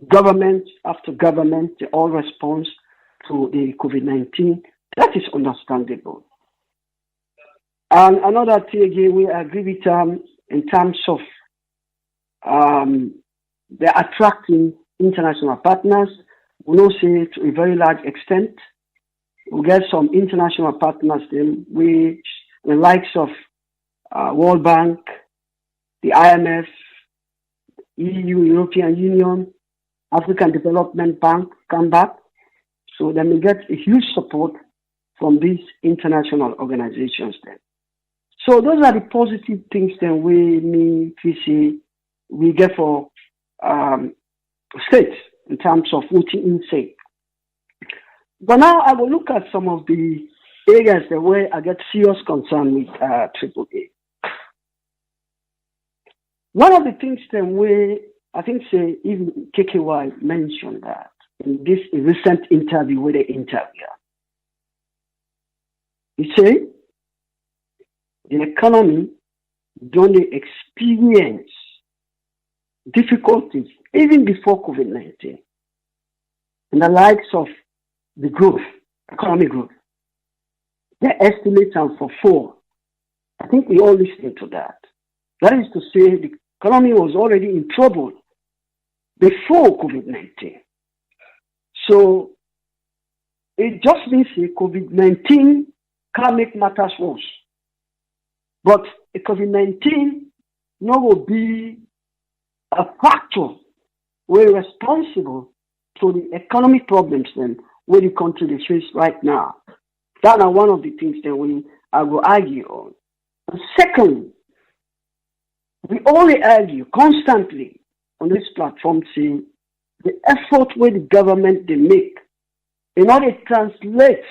government after government, they all respond to the COVID-19. That is understandable. And another thing again, we agree with in terms of they're attracting international partners. We know say to a very large extent, we get some international partners then, which the likes of World Bank, the IMF, EU, European Union, African Development Bank come back. So they may get a huge support from these international organizations then. So those are the positive things then we get for states in terms of what you say. But now I will look at some of the areas the way I get serious concern with AAA. One of the things that I think say even KKY mentioned that in this recent interview with the interviewer. He said the economy don't experience difficulties even before COVID-19 and the likes of the growth, economic growth. The estimates are for 4. I think we all listening to that. That is to say the economy was already in trouble before COVID-19. So it just means COVID-19 can make matters worse. But COVID-19 no will be a factor we're responsible for the economic problems then where the country is faced right now. That are one of the things that I will argue on. And second, we only argue constantly on this platform saying the effort where the government they make in order to translate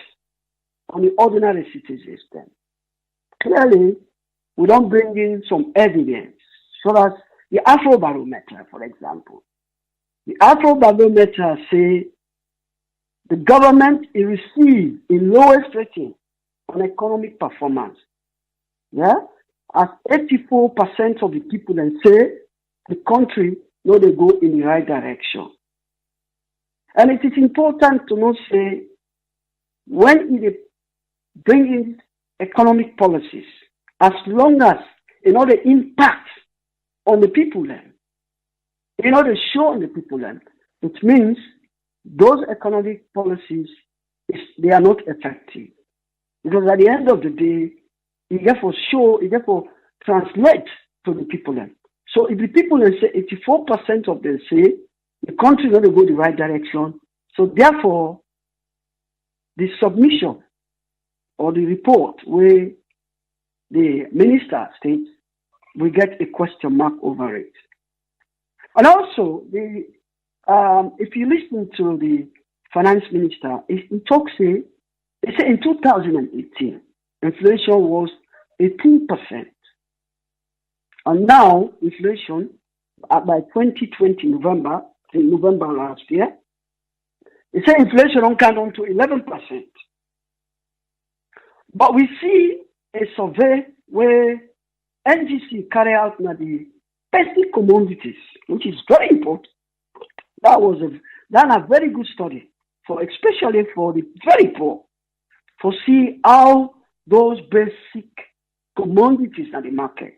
on the ordinary citizens then. Clearly, we don't bring in some evidence, so as the Afrobarometer, for example. The Afrobarometer say the government received the lowest rating on economic performance. Yeah, as 84% of the people then say the country no they go in the right direction. And it is important to not say when it bring in economic policies, as long as the impact on the people then, the show on the people then, it means those economic policies they are not effective. Because at the end of the day, you therefore show, you therefore translate to the people then. So if the people then say 84% of them say the country is going to go the right direction, so therefore the submission or the report where the minister states we get a question mark over it. And also, if you listen to the finance minister, he talks, he said in 2018, inflation was 18%. And now, inflation, by 2020, November last year, he said inflation on count on to 11%. But we see a survey where NGC carry out the basic commodities, which is very important. That was a very good study for especially for the very poor, for see how those basic commodities in the market,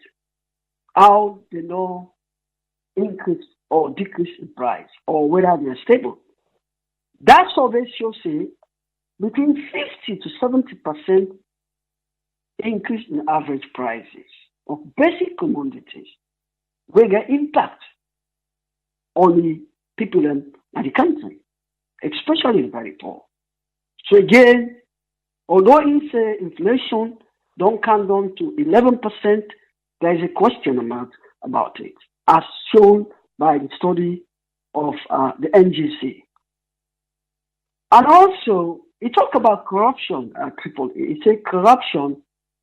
how they know increase or decrease in price or whether they are stable. That survey shows between 50 to 70% increase in average prices of basic commodities will get impact on the people in the country, especially the very poor. So again, although inflation don't come down to 11%, there is a question about it, as shown by the study of the NGC. And also, he talked about corruption, Triple A. He said corruption,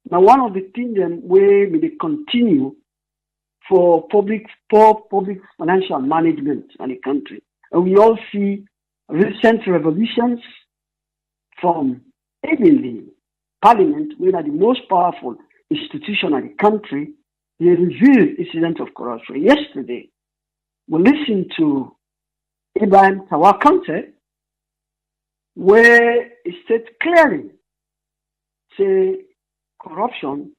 now one of the things where we continue for public financial management in the country. And we all see recent revolutions from even the parliament, which are the most powerful institution in the country, they revealed incidents of corruption. Yesterday, we listened to Ibrahim Tawakante, where he said clearly, say corruption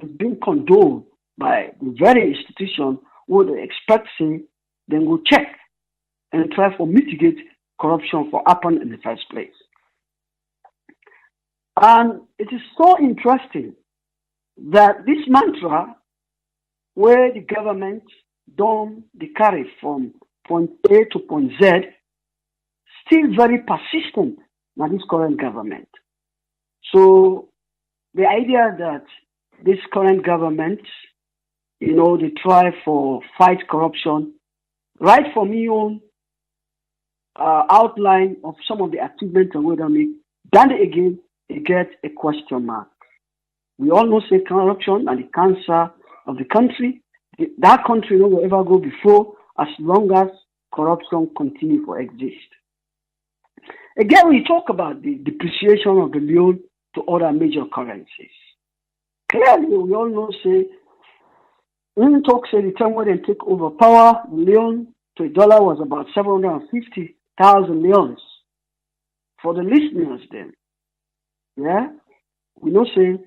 is being condoned by the very institution who they expect say then go check and try for mitigate corruption for happen in the first place. And it is so interesting that this mantra where the government done the carry from point A to point Z still very persistent by this current government. So the idea that this current government, they try for fight corruption, right from your own outline of some of the achievements and what I mean, then again, you get a question mark. We all know say corruption and the cancer of the country. That country will ever go before as long as corruption continue to exist. Again, we talk about the depreciation of the Leone to other major currencies. Clearly, we all know, say, when we talk, say, the time when they take over power, the Leone to a dollar was about 750,000 leones. For the listeners then, yeah, we know, say,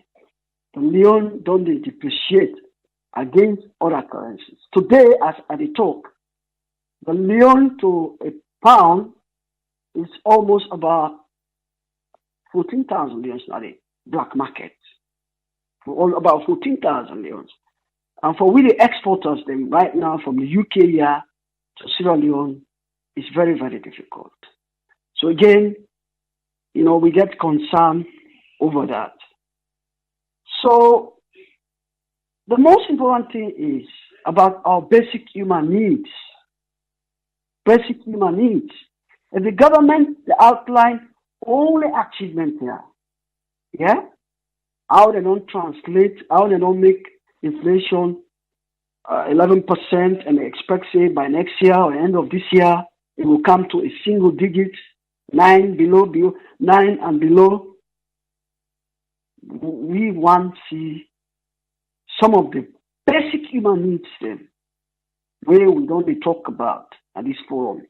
the Leone don't they depreciate against other currencies. Today, as at the talk, the Leone to a pound is almost about 14,000 leones at the black market. For all about 14,000 leones. And for we the exporters them right now from the UK here to Sierra Leone, it's very, very difficult. So again, we get concerned over that. So the most important thing is about our basic human needs. Basic human needs. If the government they outline only achievement here, yeah, how they don't translate, how they don't make inflation 11% and they expect say by next year or end of this year it will come to a single digit, 9 and below. we want to see some of the basic human needs them, where we don't talk about at this forum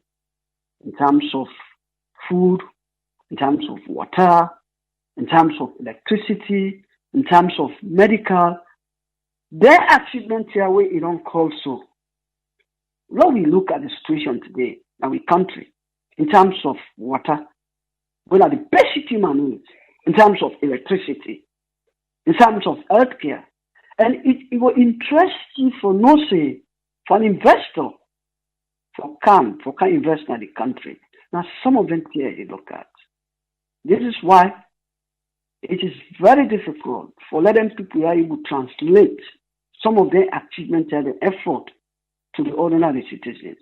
in terms of food, in terms of water, in terms of electricity, in terms of medical. Their achievement here where it don't call so. When we look at the situation today in our country, in terms of water, what are the basic human needs, in terms of electricity, in terms of healthcare. And it will interest you for no say, for an investor, can invest in the country. Now, some of them here you look at. This is why it is very difficult for letting people are able to translate some of their achievements and the effort to the ordinary citizens.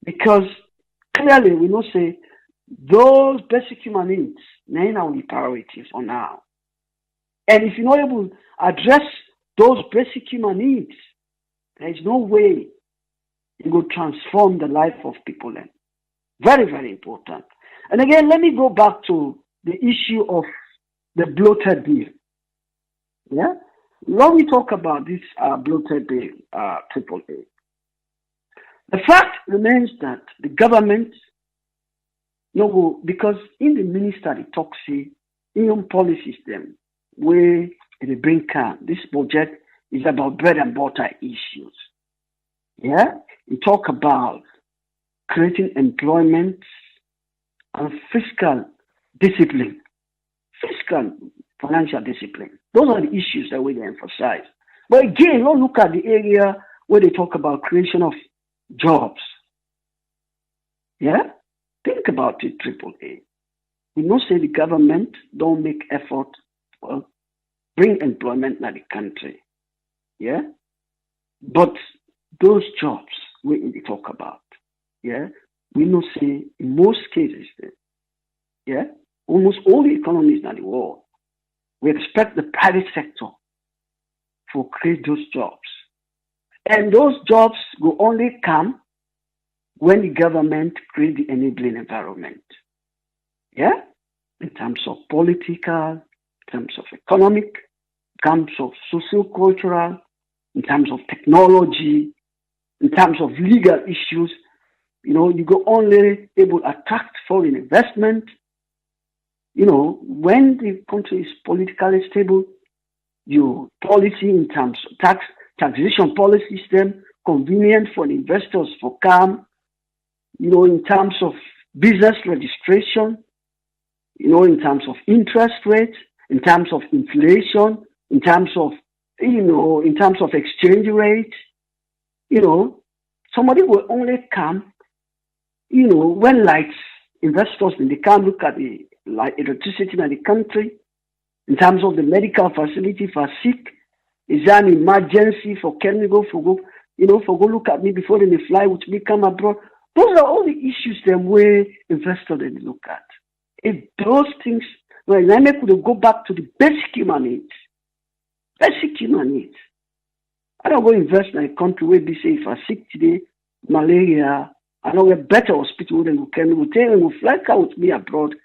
Because clearly we know say those basic human needs now are the priority for now. And if you're not able to address those basic human needs, there is no way you will transform the life of people then. Very, very important. And again, let me go back to the issue of the bloated bill. Yeah? When we talk about this bloated bill, AAA, the fact remains that the government, because in the minister, they talk, see, in policy system, where they bring calm. This budget is about bread and butter issues. Yeah? We talk about creating employment and fiscal discipline. Fiscal financial discipline. Those are the issues that we emphasize. But again, let's look at the area where they talk about creation of jobs. Yeah? Think about it, AAA. We know say the government don't make effort to bring employment in the country. Yeah? But those jobs we talk about, yeah, we know say in most cases, yeah, almost all the economies in the world, we expect the private sector to create those jobs. And those jobs will only come when the government creates the enabling environment. Yeah? In terms of political, in terms of economic, in terms of socio-cultural, in terms of technology, in terms of legal issues, you go only able to attract foreign investment. When the country is politically stable, your policy in terms of taxation policy system, convenient for the investors for calm, in terms of business registration, in terms of interest rate, in terms of inflation, in terms of, in terms of exchange rate, somebody will only come, when lights, investors, they can't look at the electricity in the country, in terms of the medical facility for sick, is there an emergency for chemical, for go look at me before they fly with me, come abroad. Those are all the issues them where investors they look at. If those things, well, then they could go back to the basic human needs. Basic human needs. I don't go invest in a country where they say if I sick today, malaria, I know a better hospital than can will tell them will fly out with me abroad.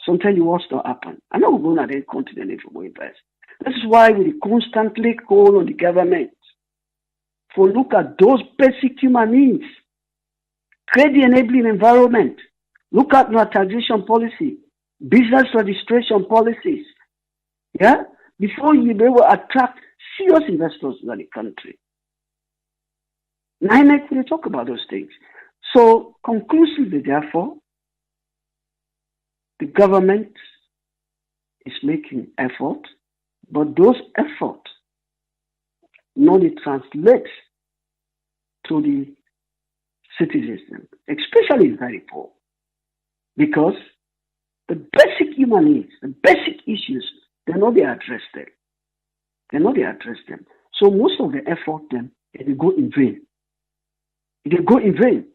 Sometimes the worst will happen. I know we're going to that continent if we invest. This is why we constantly call on the government for look at those basic human needs. Create the enabling environment. Look at our taxation policy, business registration policies. Yeah? Before you be able to attract serious investors in the country. Now, we talk about those things. So, conclusively, therefore, the government is making effort, but those efforts not translate to the citizens, especially the very poor, because the basic human needs, the basic issues, they're not addressed there. They're not addressed them. So most of the effort then they go in vain. They go in vain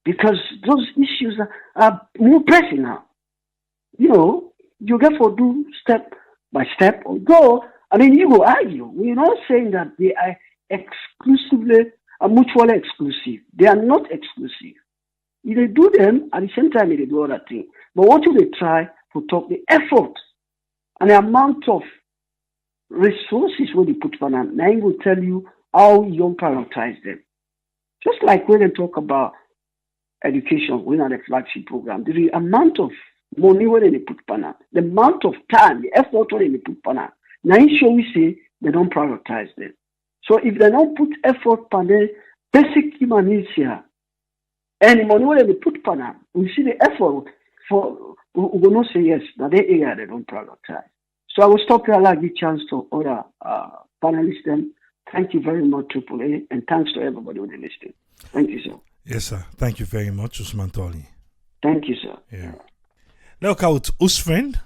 because those issues are more pressing now. You get to do step by step. Although, you will argue. We're not saying that they are exclusively, mutually exclusive. They are not exclusive. If they do them, at the same time, they do other things. But what do they try to talk? The effort and the amount of resources where they put for them. Now, I will tell you how you prioritize them. Just like when they talk about education, we are the flagship program. The amount of money where they put for them, the amount of time, the effort where they put for them. Now, sure we say they don't prioritize them. So if they don't put effort on the basic human needs here, and the money where they put for them, we see the effort for. We will not say yes. Now, the area they don't prioritize. So I will stop here. I'll give chance to other panelists. Then thank you very much, Triple A, and thanks to everybody who is listening. Thank you, sir. Yes, sir. Thank you very much, Usman Toli. Thank you, sir. Yeah. Look out, Usfriend.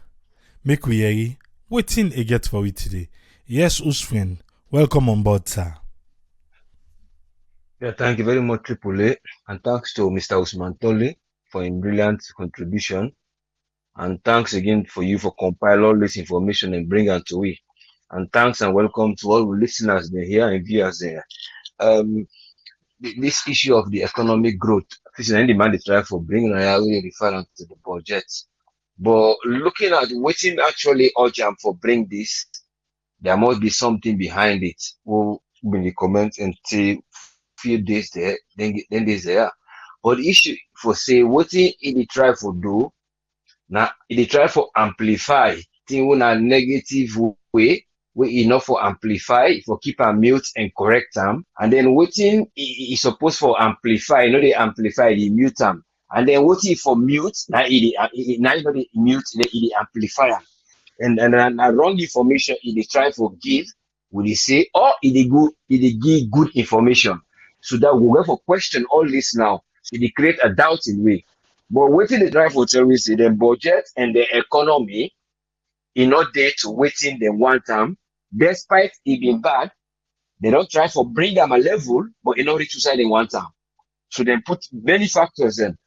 Make we hear waiting a get for we today. Yes, Usfriend. Welcome on board, sir. Yeah, thank you very much, Triple A, and thanks to Mr. Usman Toli for a brilliant contribution. And thanks again for you for compile all this information and bring it to we. And thanks and welcome to all the listeners there here and viewers there. This issue of the economic growth, this is any demand they try for bringing really referring to the budget. But looking at waiting actually urgent for bring this, there must be something behind it. We'll in the comments and say few days there, then days there. But the issue for say what they try for do. Now, they try for amplify thing in a negative way, we enough for amplify, for keep a mute and correct them. And then waiting is supposed for amplify, they amplify, they mute them. And then waiting for mute, now they mute, they amplify. And wrong information, they try for give, will they say, or they give good information. So that we'll go for question all this now. So they create a doubt in way. But waiting the drive for terrorists, the budget and the economy in not there to waiting them one time, despite it being bad, they don't try for bring them a level, but in order to side in one time. So they put many factors in.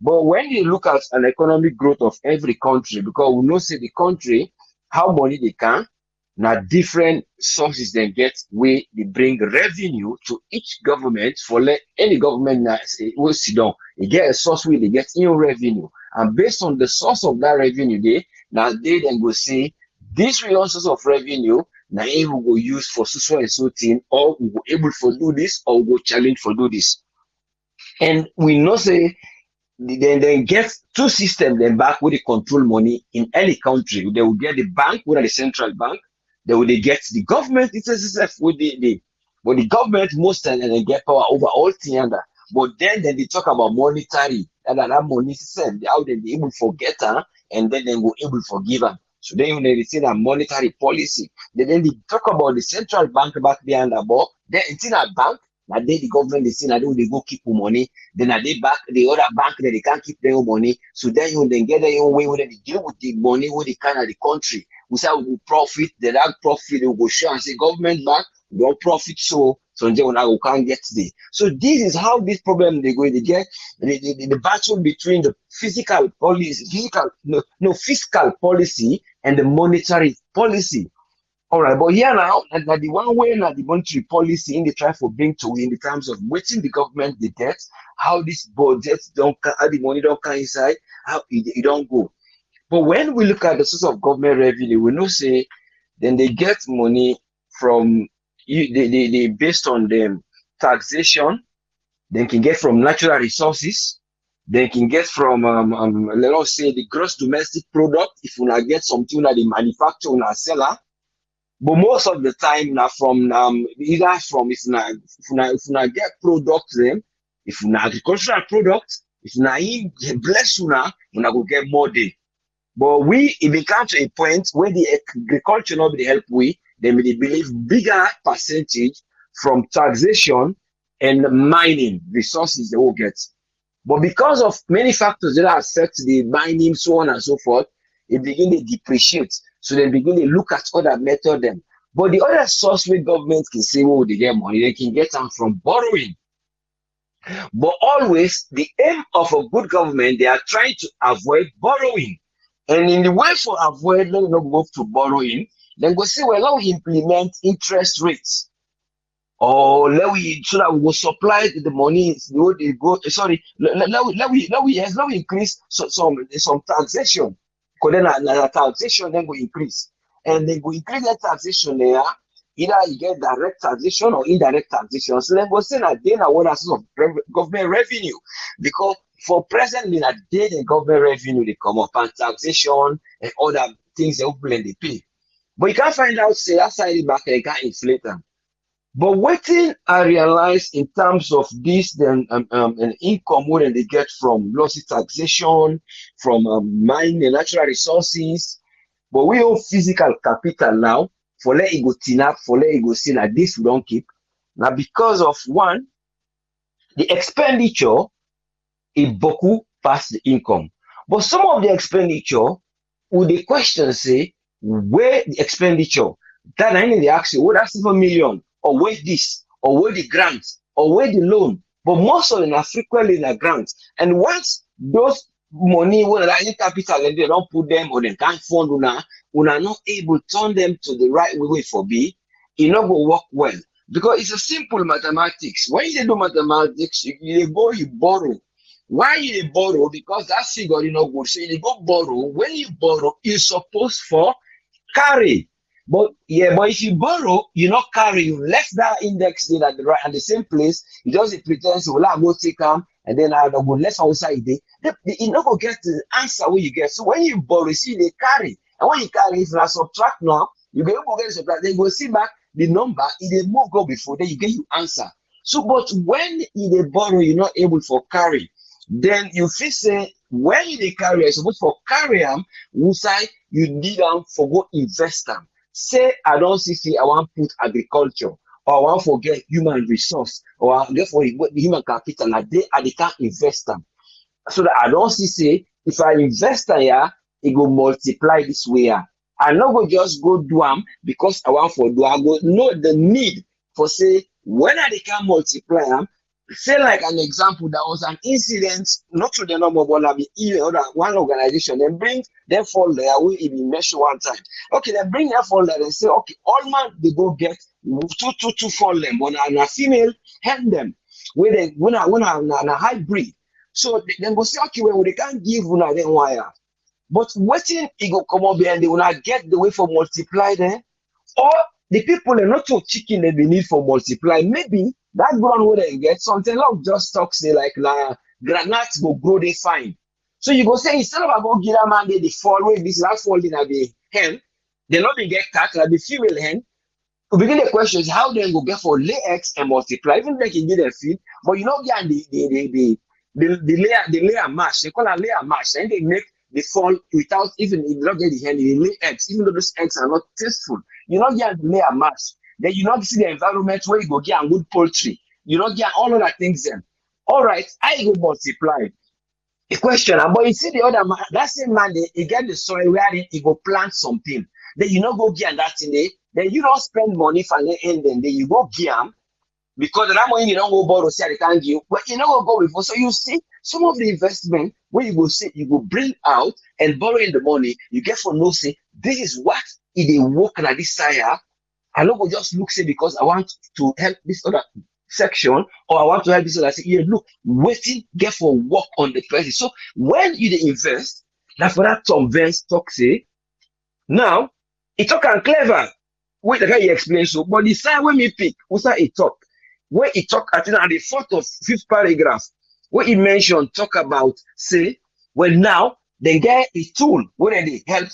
But when you look at an economic growth of every country, because we know say the country, how money they can, now different sources they get where they bring revenue to each government for let any government will sit down. They get a source where they get in revenue. And based on the source of that revenue, they then go say this real source of revenue, now we will use for so and so thing, or we will able to do this, or we will challenge for do this. And we know say then get two systems then back where they control money in any country. They will get the bank, where the central bank. They get the government itself with but the government most time they get power over all things. But then they talk about monetary and that money system, how they be able to forget her and then they go able to forgive her. So then when they say that monetary policy, then they talk about the central bank back behind the ball. Then it's in a bank, now the government they say that they go keep money, then they back the other bank that they can't keep their own money. So then you then get their own way where they deal with the money where they can of the country. We say we will profit, the that profit they will go share and say government bank, we don't profit so then we can't get there. So this is how this problem they go. They get the battle between the fiscal policy and the monetary policy. All right, but here now, that the one way now the monetary policy in the try for bring to in the terms of waiting the government the debt, how this budget don't how the money don't come inside, how it don't go. But when we look at the source of government revenue, we know say then they get money from they based on them taxation, they can get from natural resources, they can get from let us say the gross domestic product if you not get something that they manufacture on a seller. But most of the time now from either from if you not get products them, if you not agricultural products, if you not bless you now go get more day. But if we come to a point where the agriculture not be help we, then we believe bigger percentage from taxation and mining resources they will get. But because of many factors that affect the mining, so on and so forth, it begin to depreciate. So they begin to look at other methods then. But the other source where government can say, well, they get money, they can get them from borrowing. But always the aim of a good government, they are trying to avoid borrowing. And in the way for avoid, let me not go to borrowing, then go say, well, let we implement interest rates. Or so that we will supply the money, they go, sorry, let we increase some taxation. Because then the taxation then will increase. and they go increase the taxation there. Either you get direct taxation or indirect taxation. So then go say that they are what source of government revenue. Because for presently that day the government revenue they come up and taxation and other things they open and they pay. But you can't find out say that side back and you can't inflate them. But what I realize in terms of this, then an income where they get from lossy taxation, from mining and natural resources, but we own physical capital now. For let it go tin up, for let it go see that this we don't keep. Now because of one, the expenditure is beaucoup past the income. But some of the expenditure, would the question say, where the expenditure? That I need to ask you, that's 7 million, or where this, or where the grant, or where the loan. But most of them are frequently in a grant. And once those money, when they capital, and they don't put them, or they can't fund una not able to turn them to the right way for B, it not go work well. Because it's a simple mathematics. When you do mathematics, you go, you borrow. Why you borrow? Because that figure is not good. So you go borrow. When you borrow, you're supposed for carry. But if you borrow, you not carry. You left that index there at the right and the same place. You just pretend to go take them, and then I go left outside there. You not go get the answer where you get. So when you borrow, you see they carry. And when you carry, if you subtract now, you go get the subtract. Then you go see back the number. If they move go before, then you get your answer. So, but when they borrow, you're not able for carry. Then you feel say when you carry, you're supposed for carry them, you need them for go invest them. Say I don't see I want to put agriculture, or I want to forget human resource, or I get for human capital, like they can't invest them. So that I don't say if I invest here, it go multiply this way. I not go just go do them because I want for do. I go know the need for say when they can multiply them. Say like an example, there was an incident, not to the number, but one organization, they bring them folder, we be measure one time. Okay, they bring their folder and say, okay, all man they go get two for them, but a female hand them with a when a hybrid. So they go say, okay, well, they can't give una then wire. But waiting it go come up and they will not get the way for multiply there. Or the people are not so chicken that they need for multiply. Maybe that ground where they get something like just talk say like granates go grow they fine. So you go say instead of about give a man they fall where this last fall in the hen, they not be get cat like the female hen. To begin the question is how they go get for lay eggs and multiply, even they can get their feed, but you know get the layer mash, they call it layer mash, and they make the fall without even if you not get the hen, they lay eggs, even though those eggs are not tasteful. You not get the layer mash. Then you not see the environment where you go get good poultry. You not get all of that things then. All right, I go multiply. The question, but you see the other man, that same man, he get the soil where he go plant something. Then you not go get that in there. Then you don't spend money for the end. Then you go get them because that money you don't go borrow. Say they can't give, but you don't go before. So you see some of the investment where you go say you go bring out and borrow in the money you get for no say. This is what they work at this side. I don't go just look say because I want to help this other section or I want to help this other. Say, yeah, look, waiting, get for work on the person. So when you invest, that's for that Tom Vance talk say. Now, it talk and clever. Wait, the guy he explain so, but the side when me pick, what's that it talk? Where he talk at the fourth or fifth paragraph, where he mentioned talk about say, well now they get a tool where they help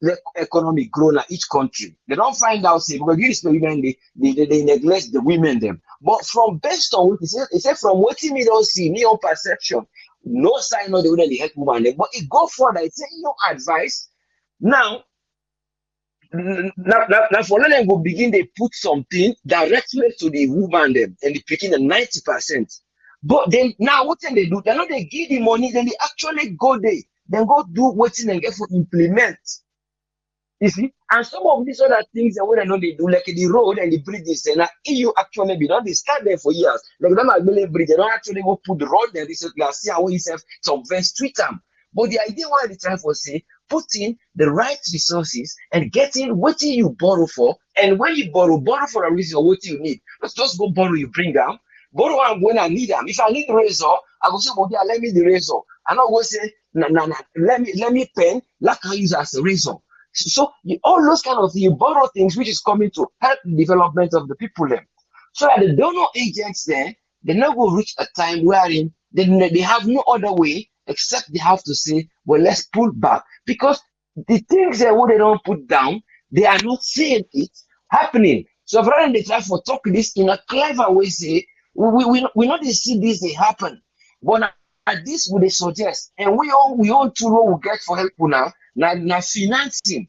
the economy grow in each country. They don't find out, say, because this women, they neglect the women them. But from based on what he said from what me don't see, me own perception, no sign of the women they help women them. But it go further, it say, advice. Now for them go begin they put something directly to the woman them and they picking the 90%. But then now what can they do? They know they give the money, then they actually go there. Then go do waiting and get for implement. You see? And some of these other things that we know they do, like the road and the bridges, and EU actually be done, they start there for years. Like them are building bridge, they don't actually go put the road there recently, see how we have some vents tweet them. But the idea why they try for say, putting the right resources and getting what you borrow for, and when you borrow for a reason or what you need. Let's just go borrow, you bring them. Borrow them when I need them. If I need razor, I go say, well, let me the razor. I not go say, let me pen, like I use as a razor. All those kind of you borrow things which is coming to help the development of the people them. So that the donor agents there, they now go reach a time wherein they have no other way except they have to say, well, let's pull back. Because the things that what they don't put down, they are not seeing it happening. So rather they try to talk this in a clever way, say, we not see this they happen. But at this would they suggest, and we all too low will get for help now financing.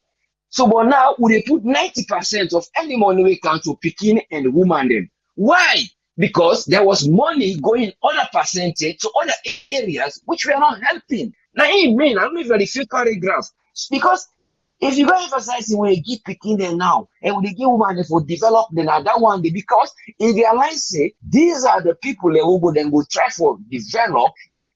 So but now would they put 90% of any money we can to picking and woman them. Why? Because there was money going other percentage to other areas which were not helping. Now it mean I don't know if the few paragraph. Because if you go emphasize when you give picking them now and when they give women for develop then that one day, because if you realize say these are the people that will go then go try for develop,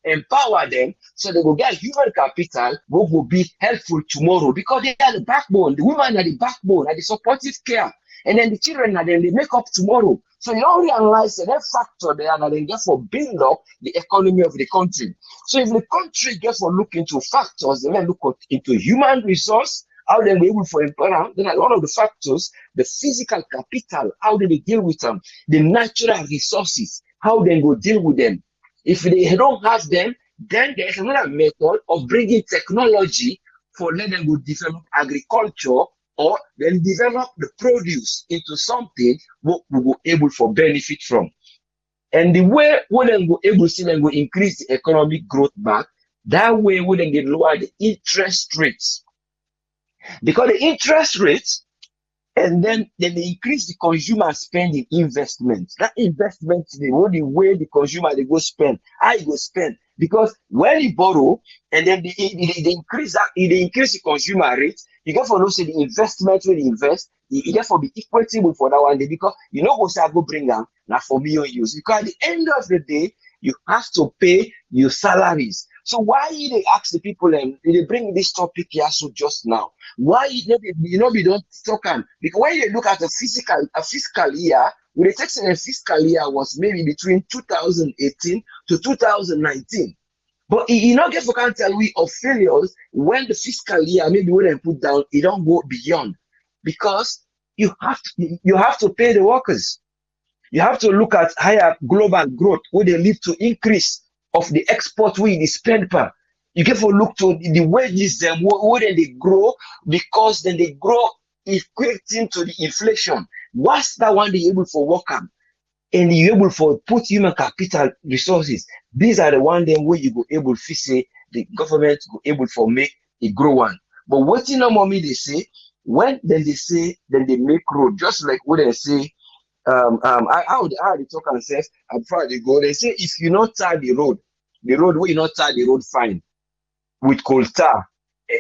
empower them so they will get human capital will be helpful tomorrow, because they are the backbone. The women are the backbone, are the supportive care, and then the children are then they make up tomorrow. So you don't realize that factor there and then therefore build up the economy of the country. So if the country gets for look into factors, they then look into human resource, how they be able to empower, then a lot of the factors, the physical capital, how do they deal with them, the natural resources, how they go deal with them. If they don't have them, then there's another method of bringing technology for let them go develop agriculture or then develop the produce into something what we will able for benefit from. And the way we then go able to then go increase the economic growth back, that way we then get lower the interest rates. Because the interest rates, and then they increase the consumer spending investment. That investment, the only way the consumer they go spend, I go spend. Because when you borrow and then they increase that, they increase the consumer rate, you get for those say the investment when you invest, you get for be equitable for that one day, because you know what I go bring down now for me or use. Because at the end of the day, you have to pay your salaries. So why they ask the people and they bring this topic here so just now? Why we don't talk on? Because when you look at a fiscal year, when the text in a fiscal year was maybe between 2018 to 2019. But you not get for can tell we of failures when the fiscal year maybe when they put down, it don't go beyond. Because you have to pay the workers. You have to look at higher global growth where they lead to increase of the export we the spend per. You get for look to the wages them where they grow, because then they grow equating to the inflation. What's that one they able for work on? And you able for put human capital resources. These are the one then where you go able to say the government go able for make a grow one. But what you know mommy they say when then they say then they make road, just like what they say how they talk and says before they go, they say if you not tar the road where you not tar the road fine with coal tar,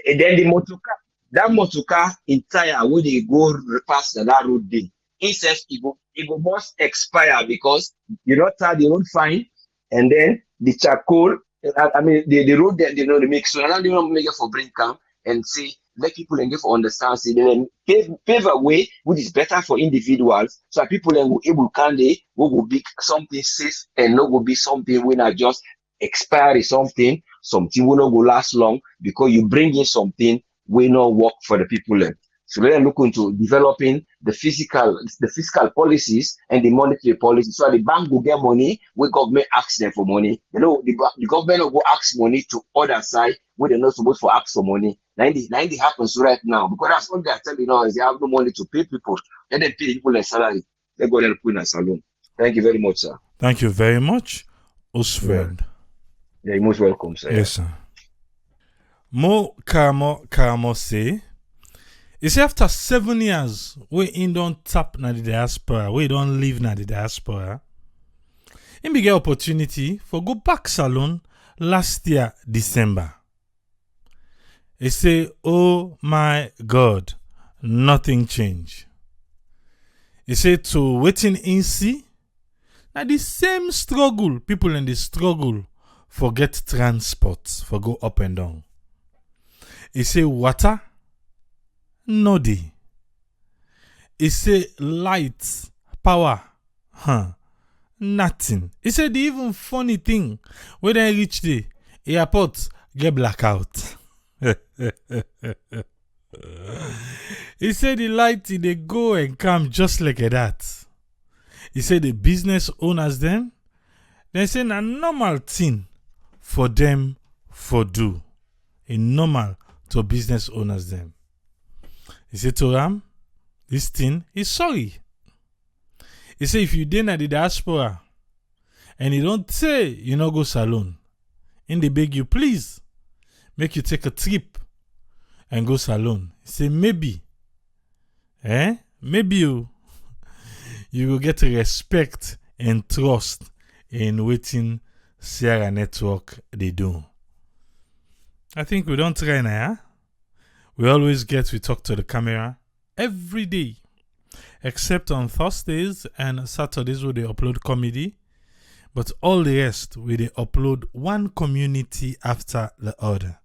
and then the motor car entire where they go past that road day, instead it go must expire because you not tar the road fine, and then the charcoal, the road that they know they make, so now they don't make it for bring camp and say let people and give understand, see then pave a way which is better for individuals, so that people then will able can they will be something safe and not will be something when I just expire something will not go last long, because you bring in something will not work for the people then. So let them look into developing the fiscal policies and the monetary policy. So the bank will get money, where government asks them for money. You know, the government will go ask money to other side where they're not supposed to ask for money. 90 happens right now, because that's what they're telling us. They have no money to pay people. Let them pay people their salary. They go and put in a salon. Thank you very much, sir. Thank you very much, Osfred. Yeah, you're most welcome, sir. Yes, sir. Mo Kamo say, you see, after 7 years, we in don't tap na the diaspora, we don't live na the diaspora, he be get opportunity for go back salon last year, December. He say, oh my God, nothing change. He say to waiting in see, na the same struggle, people in the struggle for get transport, for go up and down. He say water, no dey. He say light, power, nothing. He say the even funny thing, when they reach the airport, get blackout. He said the light they go and come just like that. He said the business owners them, they say a normal thing for them for do. A normal to business owners them. He said to them, this thing is sorry. He said if you didn't at the diaspora and you don't say you no go salon, and they beg you please make you take a trip and go salon. He said maybe you will get respect and trust in waiting Sierra Network they do. I think we don't try now. We always we talk to the camera every day. Except on Thursdays and Saturdays where they upload comedy. But all the rest where they upload one community after the other.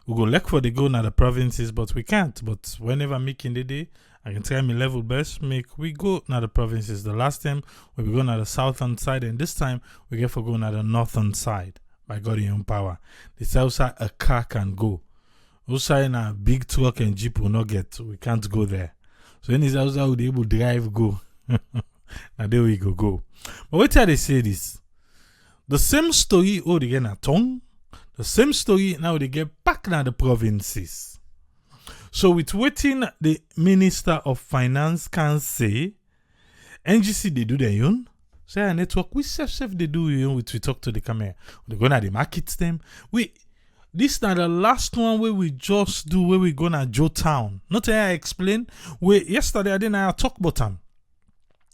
We go look for the go now the provinces, but we can't. But whenever making the day, I can try my level best, make we go now the provinces. The last time we go now the southern side, and this time we get for go now the northern side. By God in your power. This outside a car can go. Outside in a big truck and jeep will not get. We can't go there. So then it's outside we'll be able to drive go. Now there we go. But wait till they say this. The same story they get a tongue. The same story now they get back now the provinces. So with waiting the Minister of Finance can say NGC they do their own. Say a network we self they do you know, we talk to the camera. They go now they market them. This now the last one where we just do where we go na Joe Town. Not I explain. Yesterday I didn't talk about them.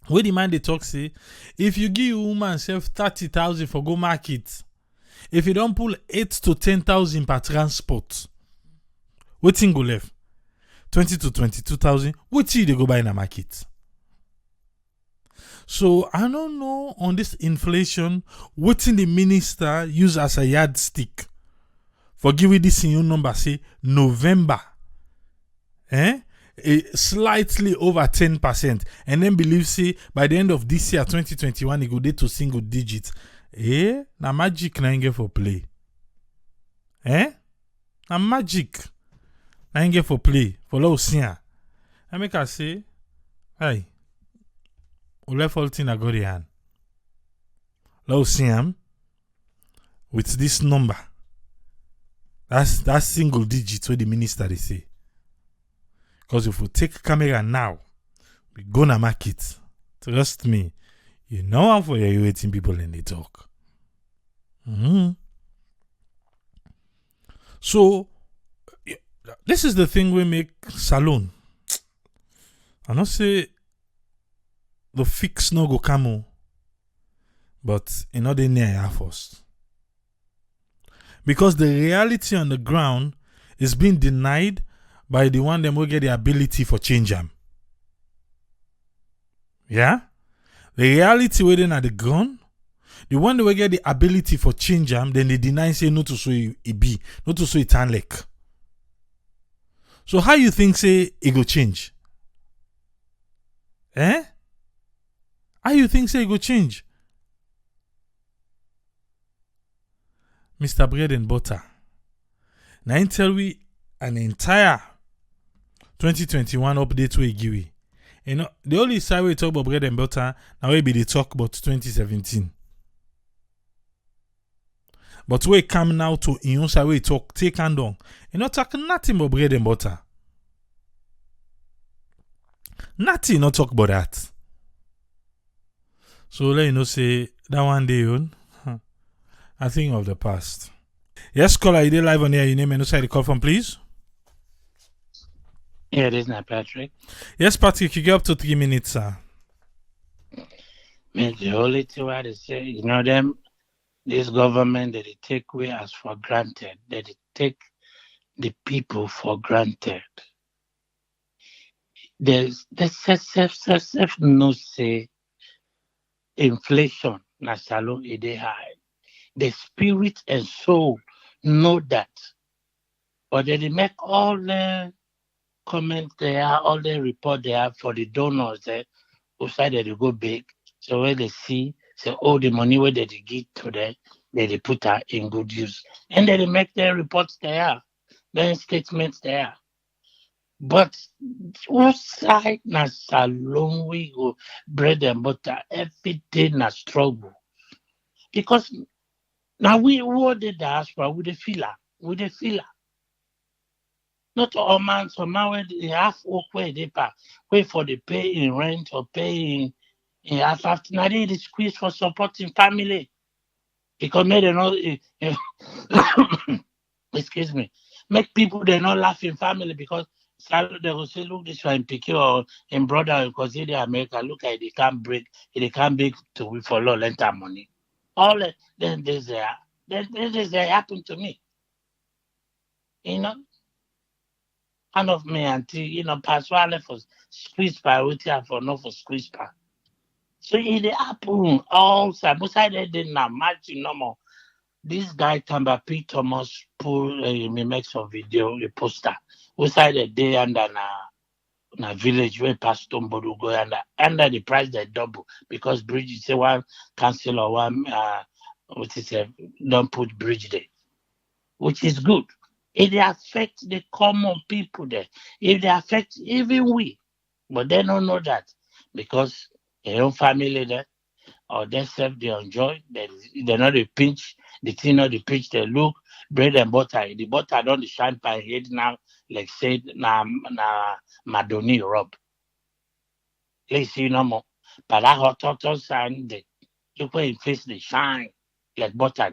Where the man they talk say, if you give a woman self 30,000 for go market, if you don't pull 8 to 10,000 per transport, what thing go left? 20 to 22,000. What thing they go buy in a market? So I don't know on this inflation, what in the minister use as a yardstick for giving this in your number say November. Slightly over 10%, and then believe say by the end of this year 2021 it go dey to single digits. Na magic na get for play. Na magic na get for play for lo sia. I make her say, hey, o left all thing I got the hand. Lo sia with this number. That's single digits what the minister they say. Because if we take camera now, we gonna market. Trust me, you know how for you waiting people in the talk. So this is the thing we make salon. I not say the fix no go come, but in order near first. Because the reality on the ground is being denied by the one them will get the ability for change them. Yeah? The reality waiting at the ground, the one that will get the ability for change them, then they deny say no to so it be, not to so it turn like. So how you think say it go change? How you think say it go change? Mr. Bread and Butter. Now tell we an entire 2021 update we give we. You know, the only side we talk about bread and butter, now we be the talk about 2017. But we come now to in side we talk take and on. You know, talk nothing about bread and butter. Nothing, not talk about that. So let you know say that one day on, I think of the past. Yes, caller, you did live on here. Your name and side the call from, please. Yeah, it is not Patrick. Yes, Patrick, you get up to 3 minutes, sir. Man, the only thing I say, you know them, this government that they take away as for granted, that they take the people for granted. There's self no say inflation na salon is high. The spirit and soul know that, but they make all the comments there, all the report there for the donors there, who side they go big. So when they see, say all the money where they give to them, they put that in good use. And then they make their reports there, then statements there. But outside na salon we go bread and butter every day na struggle. Because now we who the diaspora we the feel am. We the feel am. Not all man, some man when they have work where they pay, wait for the pay in rent or pay in half after. Now they squeeze for supporting family. Because make they not excuse me. Make people they not laugh in family because they will say, look, this one pick or in brother because they America, look at they can't break to we for law lender money. All then there's happen to me. You know, kind of me until pass while for squeeze by with for no for squeeze by. So it happen all side. Beside that did not match no more. This guy Tamba P. Thomas pull me make some video, a poster. Beside the day under na village where past Tombodu go under the price they double because bridge say one cancel or one what is it don't put bridge there, which is good. It affect the common people there. It affect even we, but they don't know that because their own family there or themselves they enjoy. They know the pinch, the thing not the pinch. They look bread and butter. The butter don't shine by head now, like said na Madoni rub. Let's see no more. But that hot sign the you put in face the shine like butter.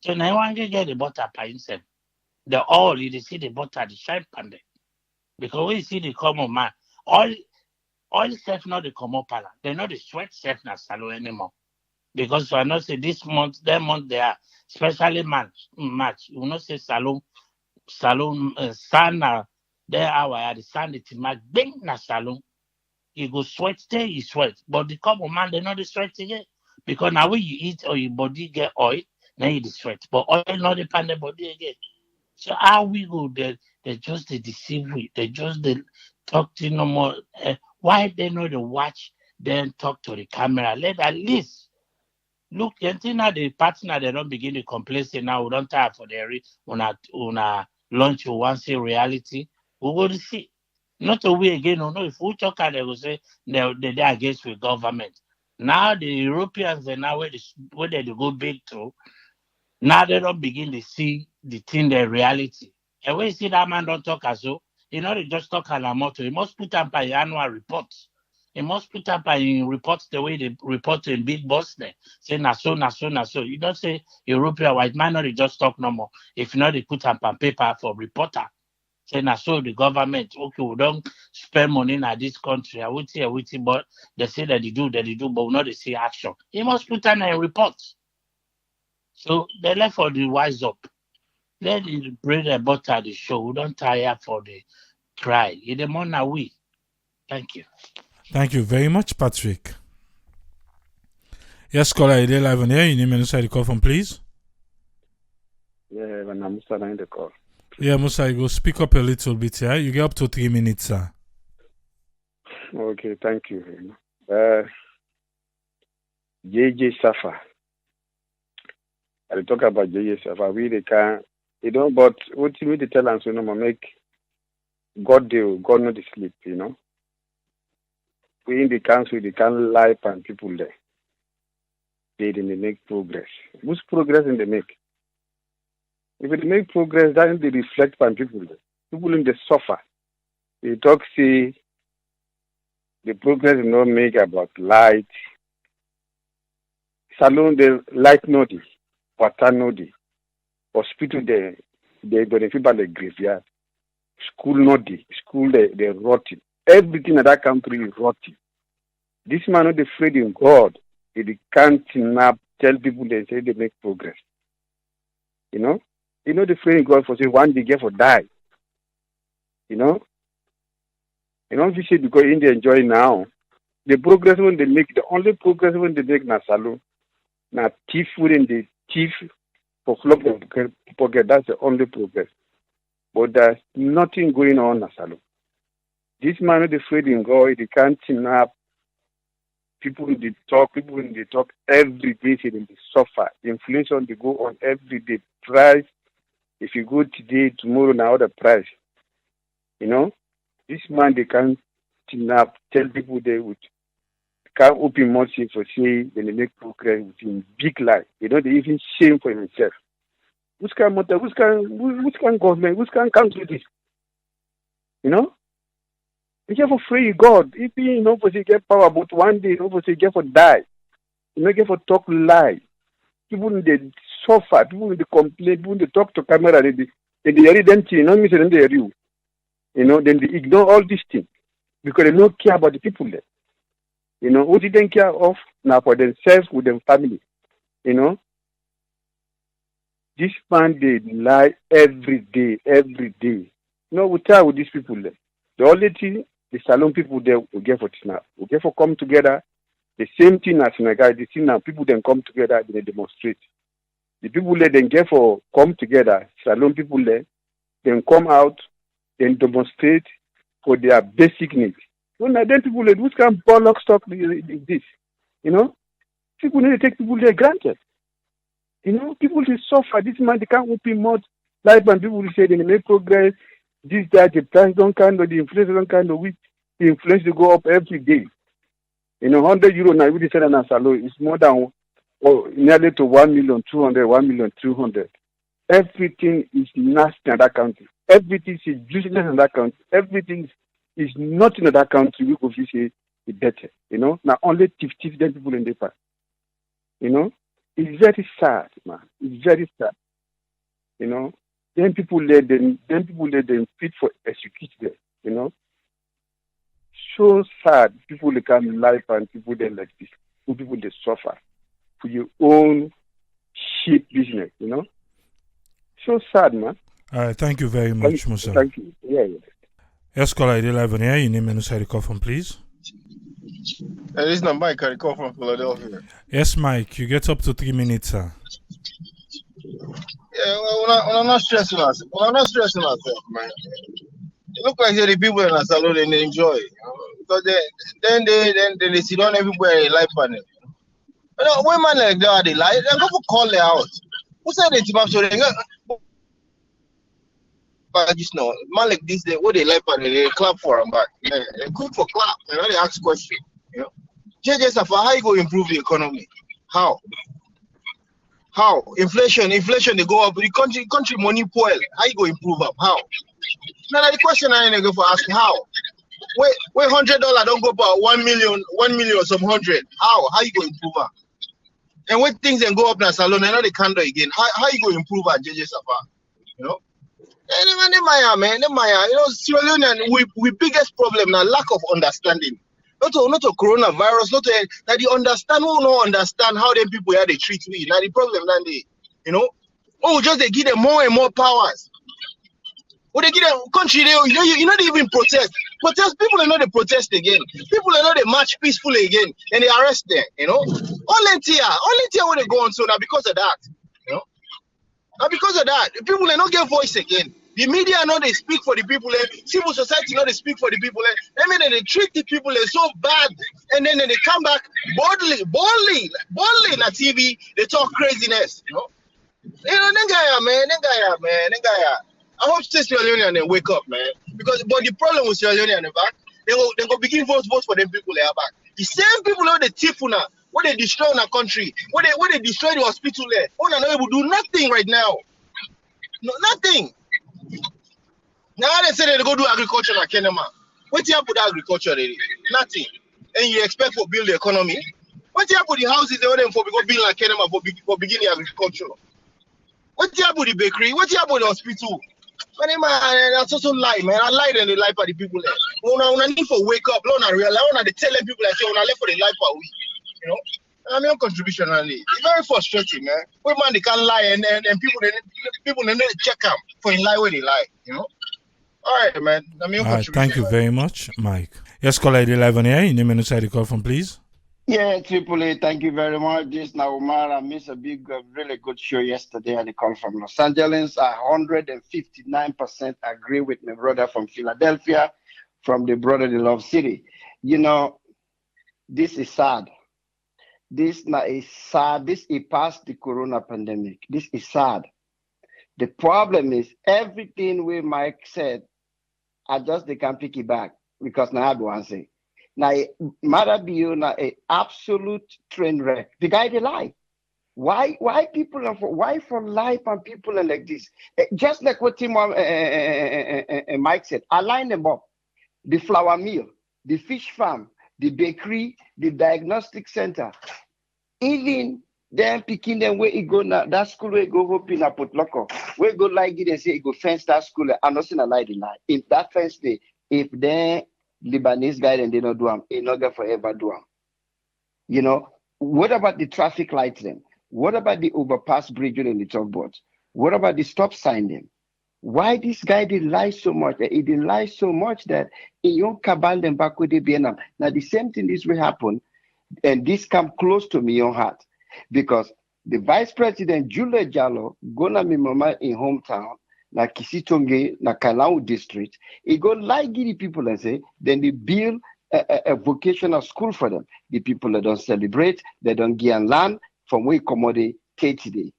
So now one can get the butter by himself. The oil you see the butter the shine pan there. Because we see the common man, all self not the common pala. They not the sweat self na salon anymore. Because I know say this month, that month they are especially match. You know say salon sana there hour at the sun it match big na salon. You go sweat stay you sweat. But the common man they not the sweat again. Because now when you eat or your body get oil, now you the sweat. But oil not depend the body again. So how we go they just they deceive we. They just they talk to no more. Why they know the watch then talk to the camera? Let at least look until now the partner they don't begin to complain say now we don't tire for the una launch you want see reality. We go to see. Not a way again, no. If we talk they will say they're against the government. Now the Europeans they now where they go big to now they don't begin to see the thing, the reality. And when you see that man don't talk as though, they just talk on a motto. He must put up by annual reports. He must put up by reports the way they report to a big boss there. Say na so, na so, na so. You don't say European white man, not they just talk no more. If not, they put up on paper for reporter. Say na so the government, okay, we don't spend money in this country. I would say, but they say that they do, but we not they see action. He must put on a report. So they left for the wise up. Let the bread and butter the show. We don't tire for the cry. In the morning we. Thank you. Thank you very much, Patrick. Yes, caller, you live on air. You name and inside the call from, please. Yeah, when I'm starting the call. Yeah, Musa, you go speak up a little bit here. You get up to 3 minutes, sir. Okay, thank you. JJ Safa. I talk about JJ Safa. We can, but what you need to tell us, make God do, God not sleep, We in the council, they can lie and people there. They didn't make progress. Whose progress in they make? If they make progress, then they reflect on people there. People in the suffer. They talk, see, the progress is not make about light. Salon, the light nodi, water nodi, hospital, they benefit by the graveyard. School nodi, school, they rotting. Everything in that country is rotting. This man not afraid in God. He can't tell people they say they make progress. He not afraid in God for say one day get for die. You don't say because India enjoy now. The progress when they make, the only progress when they make na salon, na thief when they thief for club pocket. That's the only progress. But there's nothing going on na salon. This man not afraid in God. He can't kidnap people in the talk every day. They suffer. Inflation they go on every day. Price, if you go today, tomorrow now the price. This man, they can't enough tell people they would can't open mouth for say when they make progress with big lie. They don't even shame for himself. Which kind of which kind government, which kind country this? You know? You get for free God. If you know for say get power, but one day you know for say get for die. You know get for talk lie. People they suffer, people they complain, people they talk to camera, they hear them thing, you know me say then they hear you. You know, then they ignore all these things because they don't care about the people there. You know, what they don't care of now for themselves with their family. You know, this man they lie every day, every day. You know, we try with these people there. The only thing the salon people there will get for this now. We get for come together. The same thing as Senegal, the thing now people then come together, they demonstrate. The people there then get for come together, salon people there, then come out, then demonstrate for their basic needs. So now then people which can bollock stock this. You know? People need to take people there granted. You know, people they suffer. This man they can't open mouth life and people will say they make progress, this, that, the price don't kind of the inflation don't kind of weak. The inflation go up every day. You know, €100 now we said an salary is more than nearly to 1,200,000, 1,200,000. Everything is nasty in that country. Everything is useless in that country. Everything is not in that country. We could say it's better. You know, now only 50 people in the past. You know, it's very sad, man. It's very sad. You know, then people let them fit for execute them. You know, so sad. People they come life and people they like this. People they suffer for your own shit business. You know, so sad, man. All right, thank you very much, Musa. Thank you. Yeah. Yes, caller, I did live on here. Your name and where you call from, please. This is not Mike. I call from Philadelphia. Yes, Mike. You get up to 3 minutes, sir. Yeah, well, I'm not stressing us. Well, I'm not stressing ourselves, man. It look like the people in the salon they enjoy, you know? Because then they sit down everywhere in life panel. You know, when man like that they lie, they go for call it out. Who said they team up so they but just know, man like this, what they like panel, they clap for them back. Yeah, they good for clap. You know, they ask questions. You know, JJ Safa, how you go improve the economy? How? Inflation they go up. The country money poor. How you go improve up? How? Now the question I ain't go for ask how. Wait, $100 don't go for 1 million or some hundred. How you go improve up? And when things then go up in salon, I know they can't do again. How you go improve at JJ Safa? You know? And man, you know, Sierra Leone, we biggest problem now lack of understanding. Not to coronavirus, not to that you understand who don't understand how them people here they treat me. Now the problem then they, you know, just they give them more and more powers. Or they give them country they you know they even protest. People are not they protest again. People are not they march peacefully again and they arrest them, you know. Only tier when they go on so now because of that, you know. Now because of that, people are not get voice again. The media know they speak for the people, civil society know they speak for the people. I mean, they treat the people so bad, and then they come back boldly in a TV. They talk craziness, you know. You know, that guy. I hope Sierra Leone they wake up, man. But the problem with Sierra Leone and the back, they go begin vote for them people they are back. The same people know the thief now, what they destroy in our country, what they destroy the hospital there. Oh no, they will do nothing right now. No, nothing. Now they say they go do agriculture in Kenema. What you have with agriculture already? Nothing. And you expect for build the economy? What you have with the houses they want them for go build like Kenema for beginning agriculture? What you have with the bakery? What you have with the hospital? Man, that's also lie, man. I lie and they lie for the people there. When need for wake up, I realize when they tell them people I say when I left for the lie for week, you know. I mean, contribution only. It's very frustrating, man. When man they can't lie and people they need to check them for in lie where they lie, you know. All right, man. I mean, thank you very much, Mike. Yes, caller, ID live on here. Your name and where you call from, please. Yeah, Triple A, thank you very much. This now Omar, I missed a really good show yesterday and I call from Los Angeles. I 159% agree with my brother from Philadelphia, from the brotherly love city. You know, this is sad. This now is sad. This is past the corona pandemic. This is sad. The problem is everything we Mike said, I just they can pick it back because now I do answer. Now, Mara Bio na a absolute train wreck. The guy they lie. Why people are why for life and people are like this? Just like what Tim Mike said, align them up. The flour mill, the fish farm, the bakery, the diagnostic center, even them picking them where it go now, that school where it go hoping a put locker, where it go like it and say it go fence that school and not saying a lie the lie. If that fence day, if the Lebanese guy and they don't do them, it not gonna forever do them. You know, what about the traffic lights then? What about the overpass bridge in the talkboard? What about the stop sign then? Why this guy did lie so much? He did lie so much that in your cabal them back with the BNM. Now the same thing this will happen, and this come close to me your heart. Because the vice president Julia Jallo gonna me mama in hometown, na Kisitonge, na Kalau district, he go lie give the people and say, then they build a vocational school for them. The people that don't celebrate, they don't give land from where commodity today.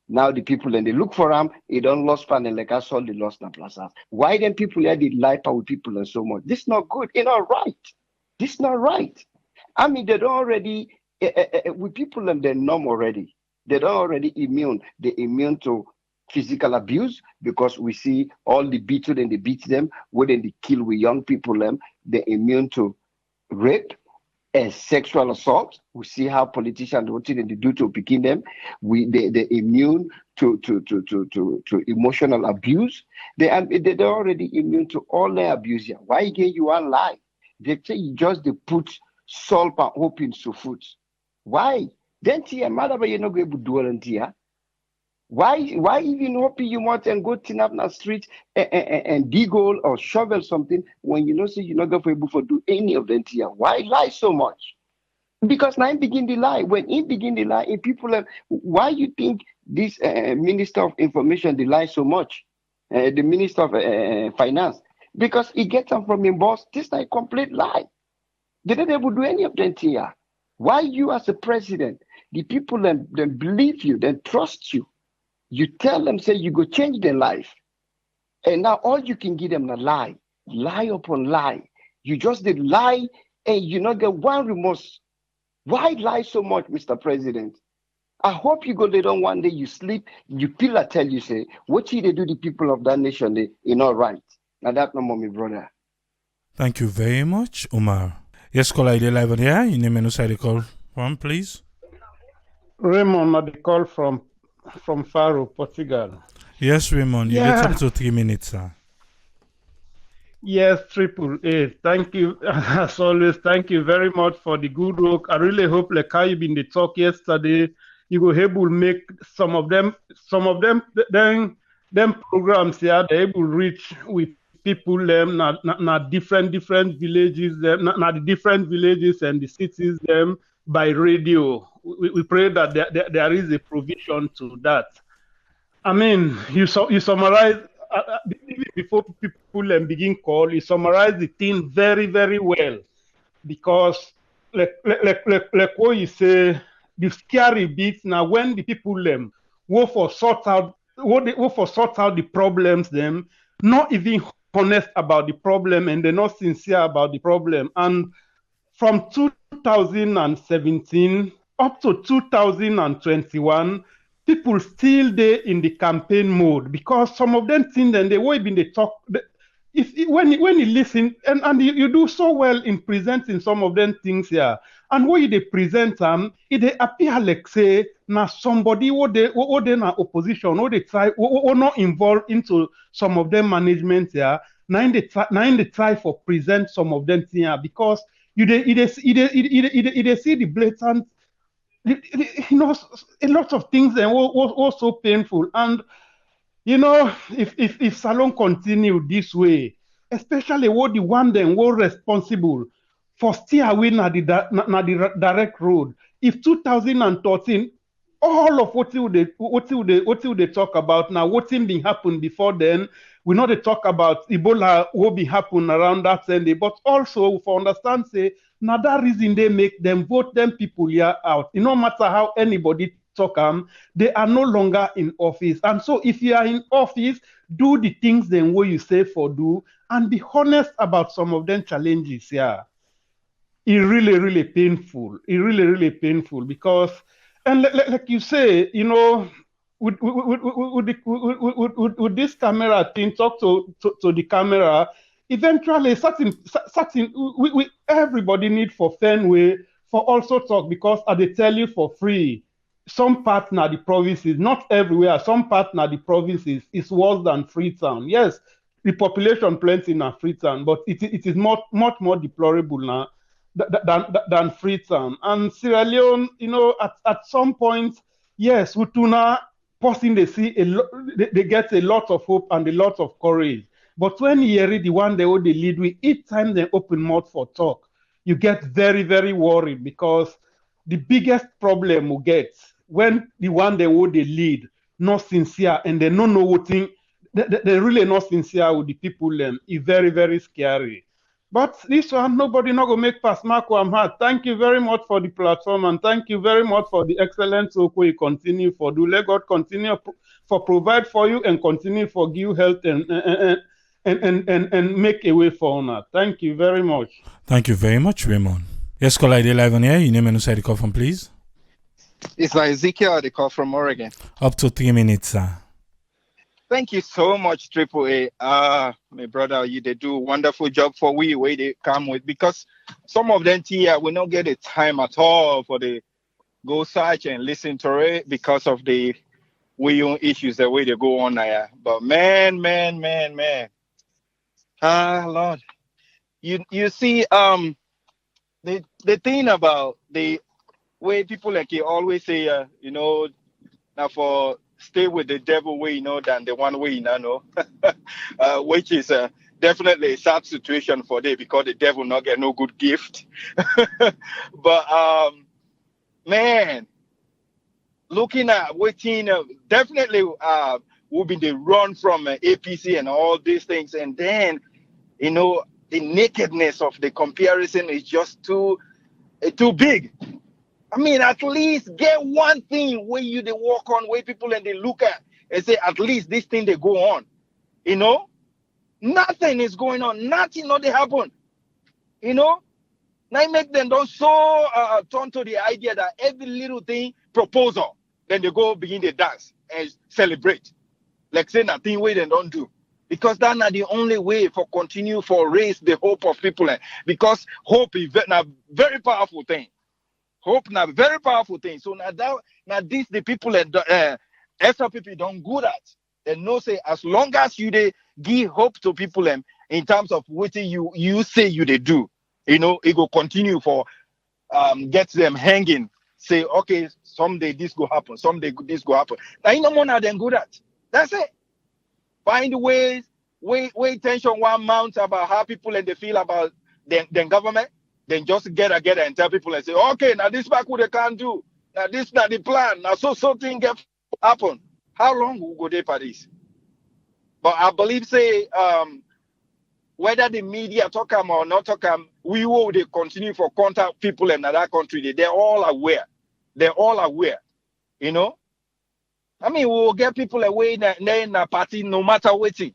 Now the people and they look for them, they don't lost panel like I saw the lost na plaza. Why then people here did lie with people and so much? This not good. It's not right. This not right. I mean, they don't already with people and they're numb already. They don't already immune. They're immune to physical abuse because we see all the beaten and they beat them, when they kill with young people them, they're immune to rape and sexual assault. We see how politicians what they do to begin them. They're immune to emotional abuse. They're already immune to all their abuse here. Why again you want lie? They say you just they put salt and hope in so food. Why? Then tia mother but you're not going to do it here. Why even hoping you want and go tin up in the street and dig hole or shovel something when you know say you're not going to be able to do any of them here? Why lie so much? Because now he begin the lie. When he begin the lie, and people are, why you think this Minister of Information they lie so much? The Minister of Finance. Because he gets them from his boss. This is a complete lie. They don't able to do any of them here. Why you as a president, the people then believe you, then trust you. You tell them, say you go change their life. And now all you can give them a lie upon lie. You just did lie and you not get one remorse. Why lie so much, Mr. President? I hope you go later on one day, you sleep, you pillar tell you, say, what should they do the people of that nation, they not right. Now that's no more, my brother. Thank you very much, Umar. Yes, caller, you live on here. Your name and who the call from, please. Raymond, I call from Faro, Portugal. Yes, Raymond, you get up to 3 minutes, sir. Yes, Triple A. Thank you, as always. Thank you very much for the good work. I really hope, like how you been the talk yesterday, you go able to make some of them programs here. They able reach with people them not different villages them not the different villages and the cities them by radio. We pray that there is a provision to that. I mean, you summarize before people begin call. You summarize the thing very very well, because like what you say, the scary bit now when the people go for sort out the problems them, not even honest about the problem and they're not sincere about the problem. And from 2017 up to 2021, people still there in the campaign mode, because some of them think that they will be in the talk. When you listen and you do so well in presenting some of them things here, and when they present them, it appear like say now somebody what they na opposition, or they try or not involved into some of them management here. Now they try for present some of them here, because you see the blatant, you know, a lot of things and also painful. And you know, if Salon continue this way, especially what the one then were responsible for steer away na the direct road. If 2013, all of what would they talk about now, what thing been happen before then, we know they talk about Ebola will be happen around that Sunday, but also for understand say now that reason they make them vote them people here out. It no matter how anybody talk, they are no longer in office. And so if you are in office, do the things then what you say for do, and be honest about some of them challenges. Yeah, it really painful. It really painful because, and like you say, you know, with this camera thing, talk to the camera. Eventually, certain we everybody need for Fenway for also talk, because they tell you for free. Some part now the provinces, not everywhere. Some part now the provinces is worse than Freetown. Yes, the population plenty in Freetown, but it is much more deplorable now than Freetown. And Sierra Leone, you know, at some point, yes, Utuna person they see they get a lot of hope and a lot of courage. But when you read the one they lead with, each time they open mouth for talk, you get very worried, because the biggest problem we get when the one they lead not sincere, and they don't know what thing they really not sincere with the people, it's very scary. But this one, nobody not gonna make pass Marco Amhat. Thank you very much for the platform, and thank you very much for the excellent work you continue for. Do let God continue for provide for you, and continue for give health and make a way for honor. Thank you very much. Thank you very much, Raymond. Yes, caller ID live on air. Your name and who the call from, please. It's like Ezekiel, the call from Oregon. Up to 3 minutes, sir. Thank you so much, Triple A. My brother, they do a wonderful job for we where they come with, because some of them here will not get the time at all for the go search and listen to it because of the issues the way they go on there. But man. Lord. You see, the thing about the way people like you always say, you know, now for stay with the devil way, you know, than the one way, you know, which is definitely a sad situation for them, because the devil not get no good gift. But man, looking at waiting, definitely will be the run from APC and all these things, and then you know the nakedness of the comparison is just too big. I mean, at least get one thing where you they walk on, where people and they look at and say, at least this thing they go on. You know, nothing is going on. Nothing not they happen. You know, now make them don't so turn to the idea that every little thing proposal, then they go begin to dance and celebrate. Like say nothing way they don't do. Because that's not the only way for continue for raise the hope of people. Because hope is a very powerful thing. Hope now very powerful thing. So now this the people and extra people don't good at. They know say as long as you they give hope to people in terms of what you say you they do, you know, it will continue for get them hanging. Say okay, someday this go happen, someday this go happen. Now you know more now than good at. That's it. Find ways, way tension one mount about how people and they feel about the government. Then just get together and tell people and say, okay, now this back what they can't do. Now this not the plan. Now so thing get happen. How long will go there for this? But I believe say whether the media talk or not talk we will they continue for contact people in that country. They're all aware. They're all aware. You know? I mean, we will get people away in a party no matter what. You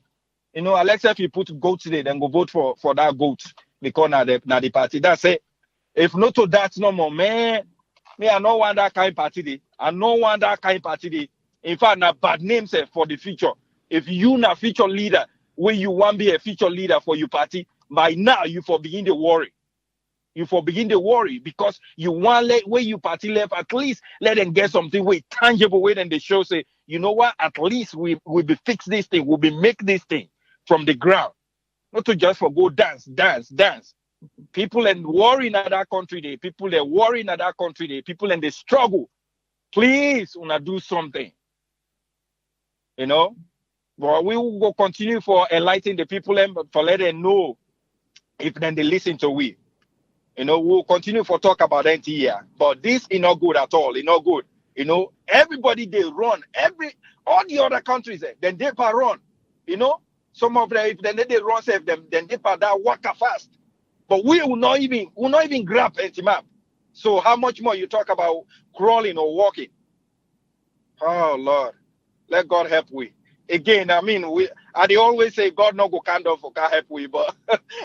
know, Alexa, if you put goat today, then go vote for that goat. Because now the party. That's it. If not to that no more, man, me I no want that kind of party day. I no want that kind of party day. In fact, na bad names for the future. If you na future leader, where you want be a future leader for your party, by now you for begin to worry. You for begin to worry because you want let where you party left, at least let them get something way tangible way then they show say, you know what, at least we be fix this thing, we'll be make this thing from the ground. Not to just for go dance. People and worry in that country, they people they worry in that country, they people and they struggle. Please, wanna do something. You know, but we will go continue for enlightening the people and for let them know if then they listen to we. You know, we'll continue for talk about NTA, but this is not good at all. It's not good. You know, everybody they run, all the other countries, then they run. You know. Some of them, if they run safe, then they put that worker fast. But we will not even grab anti-map. So how much more you talk about crawling or walking? Oh Lord, let God help we. Again, I mean, I dey always say God no go kind of for God help we, but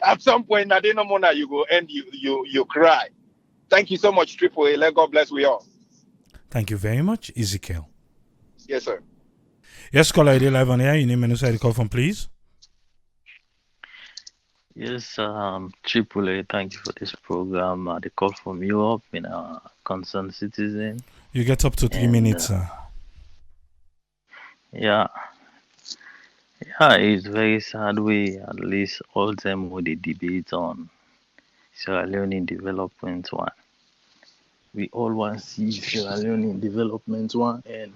at some point, I didn't know more you go and you cry. Thank you so much, Triple A. Let God bless we all. Thank you very much, Ezekiel. Yes, sir. Yes, caller, you live on air. You name and where you call from, please. Yes, Triple A, thank you for this program. The call from Europe in a concerned citizen. You get up to 3 minutes, sir. Yeah, it's very sad way at least all them who they debate on Sierra Leone in development one. We all want to see Sierra Leone in development one, and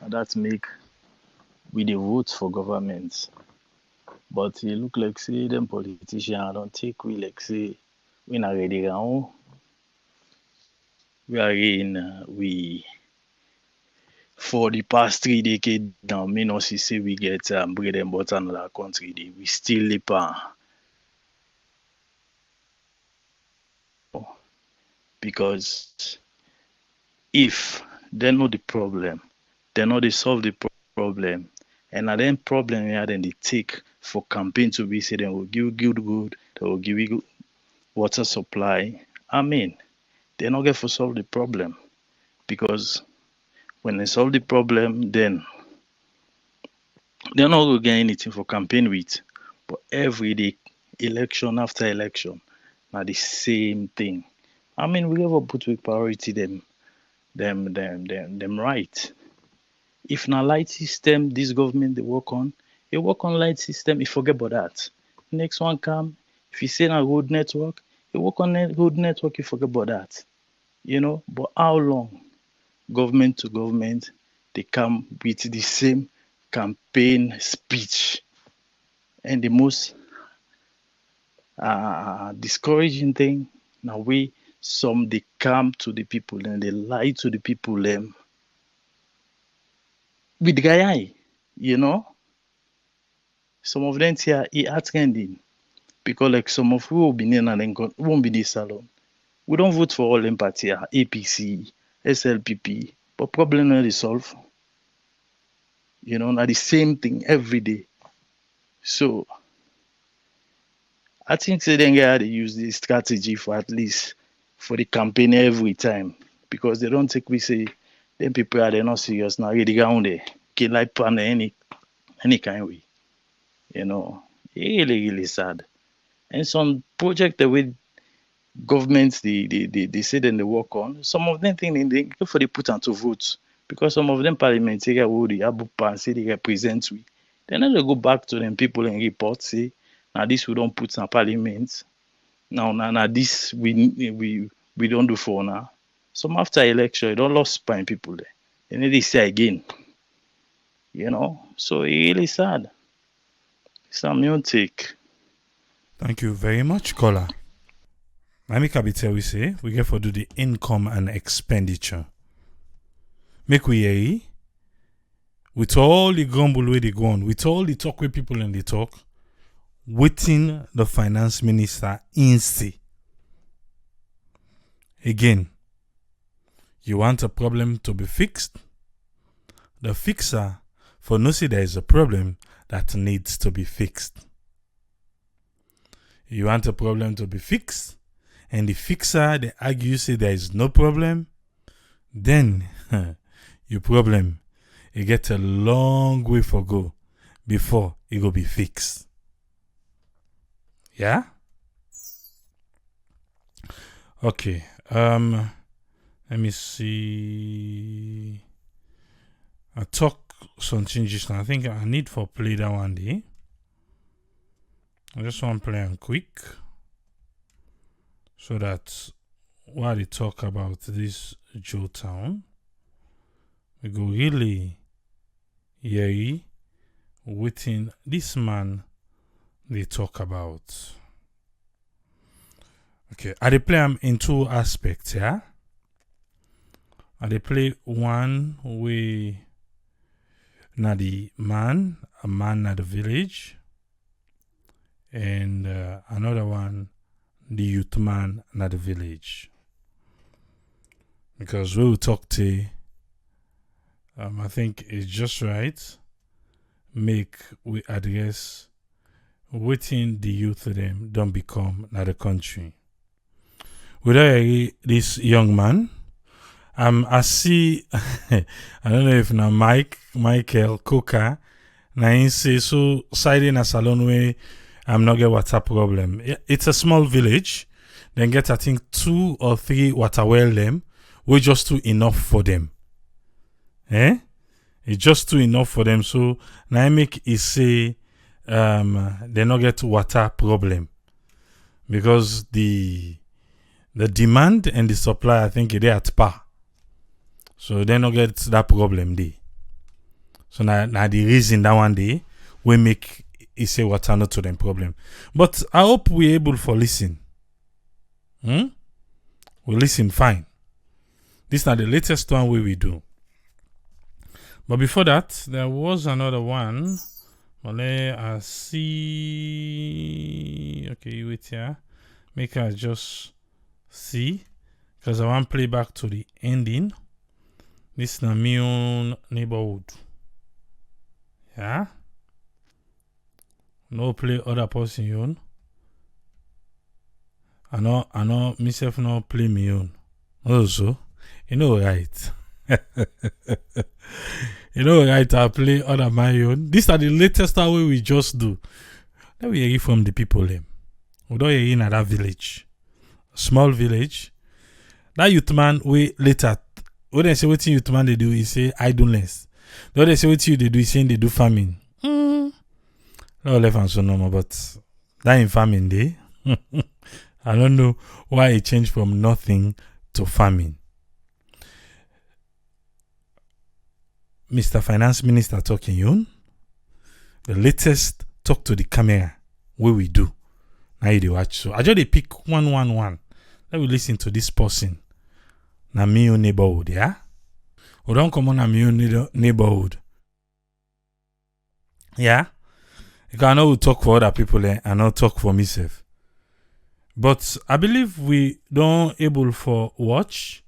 that make we the vote for government. But it look like say them politicians don't take we like say we not ready now. We are in we for the past 3 decades now, me not see say we get bread and butter in our country. We still live because if they know the problem, they know they solve the problem, and at then problem here then they take for campaign to be say they will give good, they will give you water supply. I mean, they not get for solve the problem because when they solve the problem, then they're not going to get anything for campaign with. But every day, election after election, now the same thing. I mean, we ever put with priority them right. If na light system this government they work on, you work on light system, you forget about that. Next one come, if you say na road network, you work on road network, you forget about that. You know, but how long? Government to government, they come with the same campaign speech. And the most discouraging thing, now we some they come to the people and they lie to the people with guy, you know. Some of them here are trending because like some of who will be in and won't be this salon. We don't vote for all empathy, APC, SLPP, but problem not resolve. You know, not the same thing every day. So I think they then get to use this strategy for at least for the campaign every time because they don't take we say them people are they not serious now. They go on there, kill like pan any kind of way. You know, really sad. And some project that with governments they say then they work on. Some of them think they go for the put on to vote because some of them parliamentarian who they have and say they represent we. Then they go back to them people and report say now this we don't put in parliament. Now this we don't do for now. Some after election you don't lost spine people there. And then they say again. You know, so it's really sad. Some new take. Thank you very much, caller. Let me we say we get for do the income and expenditure. Make we hear with all the grumble where they go on, with all the talk with people and they talk, waiting the finance minister in say. Again, you want a problem to be fixed? The fixer for no see there is a problem that needs to be fixed. You want a problem to be fixed, and the fixer they argue say there is no problem, then your problem it get a long way for go before it go be fixed. Yeah? Okay. Let me see. I talk some changes now. I think I need for play that one day. I just want to play on quick so that while they talk about this Joe Town, we go really hear within this man they talk about. Okay, I they play them in two aspects, yeah? I they play one way na the man, a man at the village, and another one, the youth man at the village. Because we will talk to I think it's just right. Make we address waiting the youth them don't become not the country. Without this young man, I see. I don't know if now Michael Coca now he say so siding a salon way. I'm not get water problem. It's a small village. Then get I think 2 or 3 water well them. We just too enough for them. It's just too enough for them. So now make is say they not get water problem because the demand and the supply I think they at par. So they not get that problem there. So now the reason that one day we make is say water not to them problem. But I hope we able for listen. We listen fine. This is not the latest one we do. But before that, there was another one. I see. Okay, wait here. Make us just see. Because I want to play back to the ending. This is my own neighborhood. Yeah. No play other person own. I know myself no play me own. Also, you know right. You know right, I play other my own. These are the latest way we just do. Then we hear from the people them. We don't hear in that village. Small village. That youth man we later when they say what youth man they do, he say idleness. Then they say what you they do, he say they do farming. No left and so normal, but that in farming day. I don't know why it changed from nothing to farming. Mr. Finance Minister talking you. The latest talk to the camera where we do. Now you watch. So I just pick 111. Let me listen to this person. Na me own neighborhood, yeah? We don't come on na me own neighborhood. Yeah? Because I know we talk for other people and not talk for myself. But I believe we don't able for watch.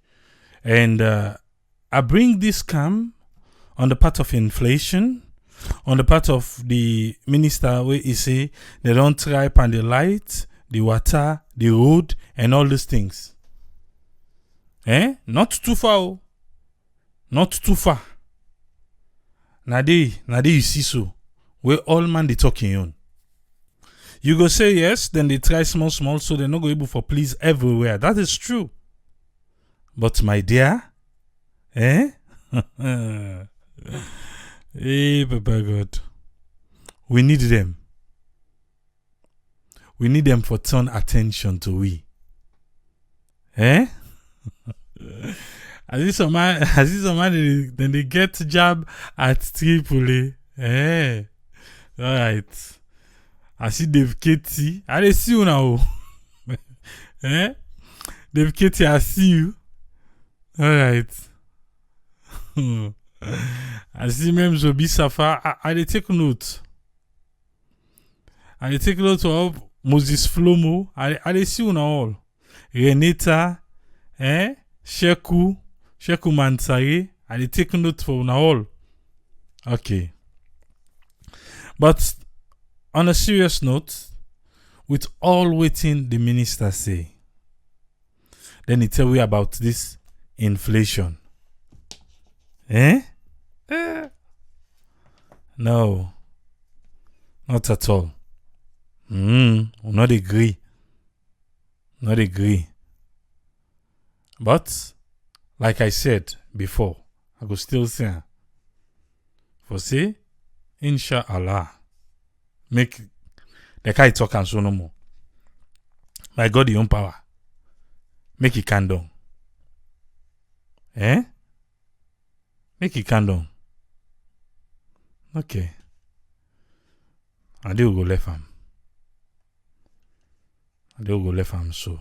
And I bring this calm on the part of inflation, on the part of the minister where he say they don't try on the light, the water, the road, and all these things. Not too far. Not too far. Nade you see so. Where all man they talking on. You go say yes, then they try small, so they're not going able for please everywhere. That is true. But my dear, Hey, Papa God. We need them. We need them for turn attention to we. I see some man then they get job at Tripoli. Alright. I see Dave Katie. I see you now. Dave Katie, I see you. Alright. I see même Zobi Safa. I take note. I take note of Moses Flomo. I see you now all. Renita. Sheku Mansari. I take note for now all. Okay. But on a serious note, with all waiting the minister say, then he tell you about this inflation. No. Not at all. Not agree. Not agree. But, like I said before, I go still say, for say, Inshallah, make the guy talk and so no more. My God, your own power. Make it calm down. Make it calm down. Okay. And they will go left him. And they will go left him so.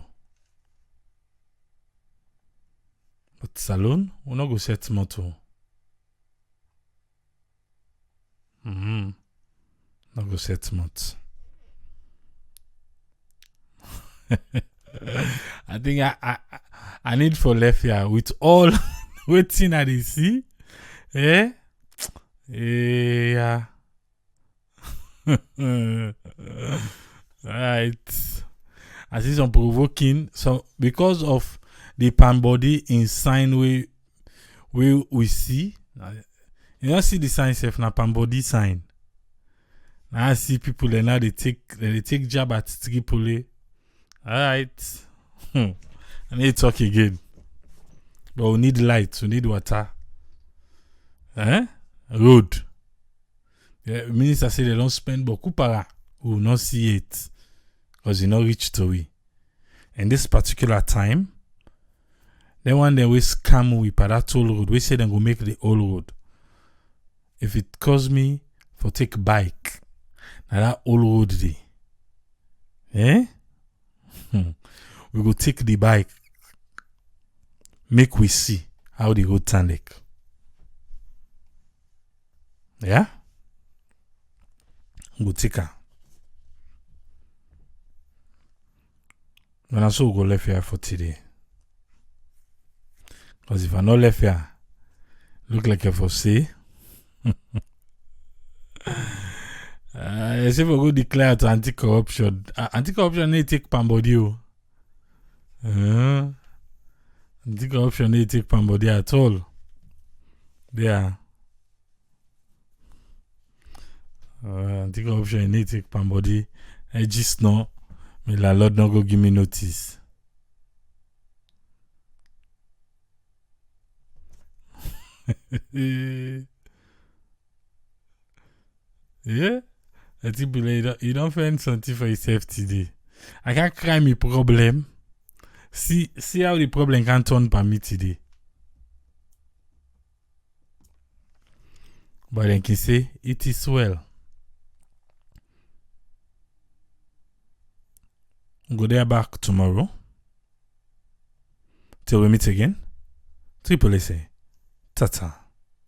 But salon, we not go set motto. Not go set motto. I think I need for left here with all waiting at the sea. Eh? Yeah. Right. I see some provoking. So because of the pan body in sign we see. You don't see the sign self na pan body sign. Now I see people and now they take jab at Tripoli. Alright. I need to talk again. But we need light, we need water. Road. The minister say they don't spend beaucoup para. We will not see it. Because you not reach to we. And this particular time, then one day we scam we para that toll road. We say they go make the old road. If it cost me for take bike, now that old road day. We go take the bike. Make we see how the road turn like. Yeah? Go take her. When I saw go left here for today. Because if I not left here, look like I for say. I say we go declare to anti-corruption. Anti-corruption they take Pambody. Anti-corruption they take Pambody at all. There. Anti-corruption they take Pambody. I just know. Me la Lord no go give me notice. Yeah? I think you don't find something for yourself today. I can't cry my problem. See how the problem can turn for me today. But then can say, it is well. Go there back tomorrow. Till we meet again. Triple say, tata.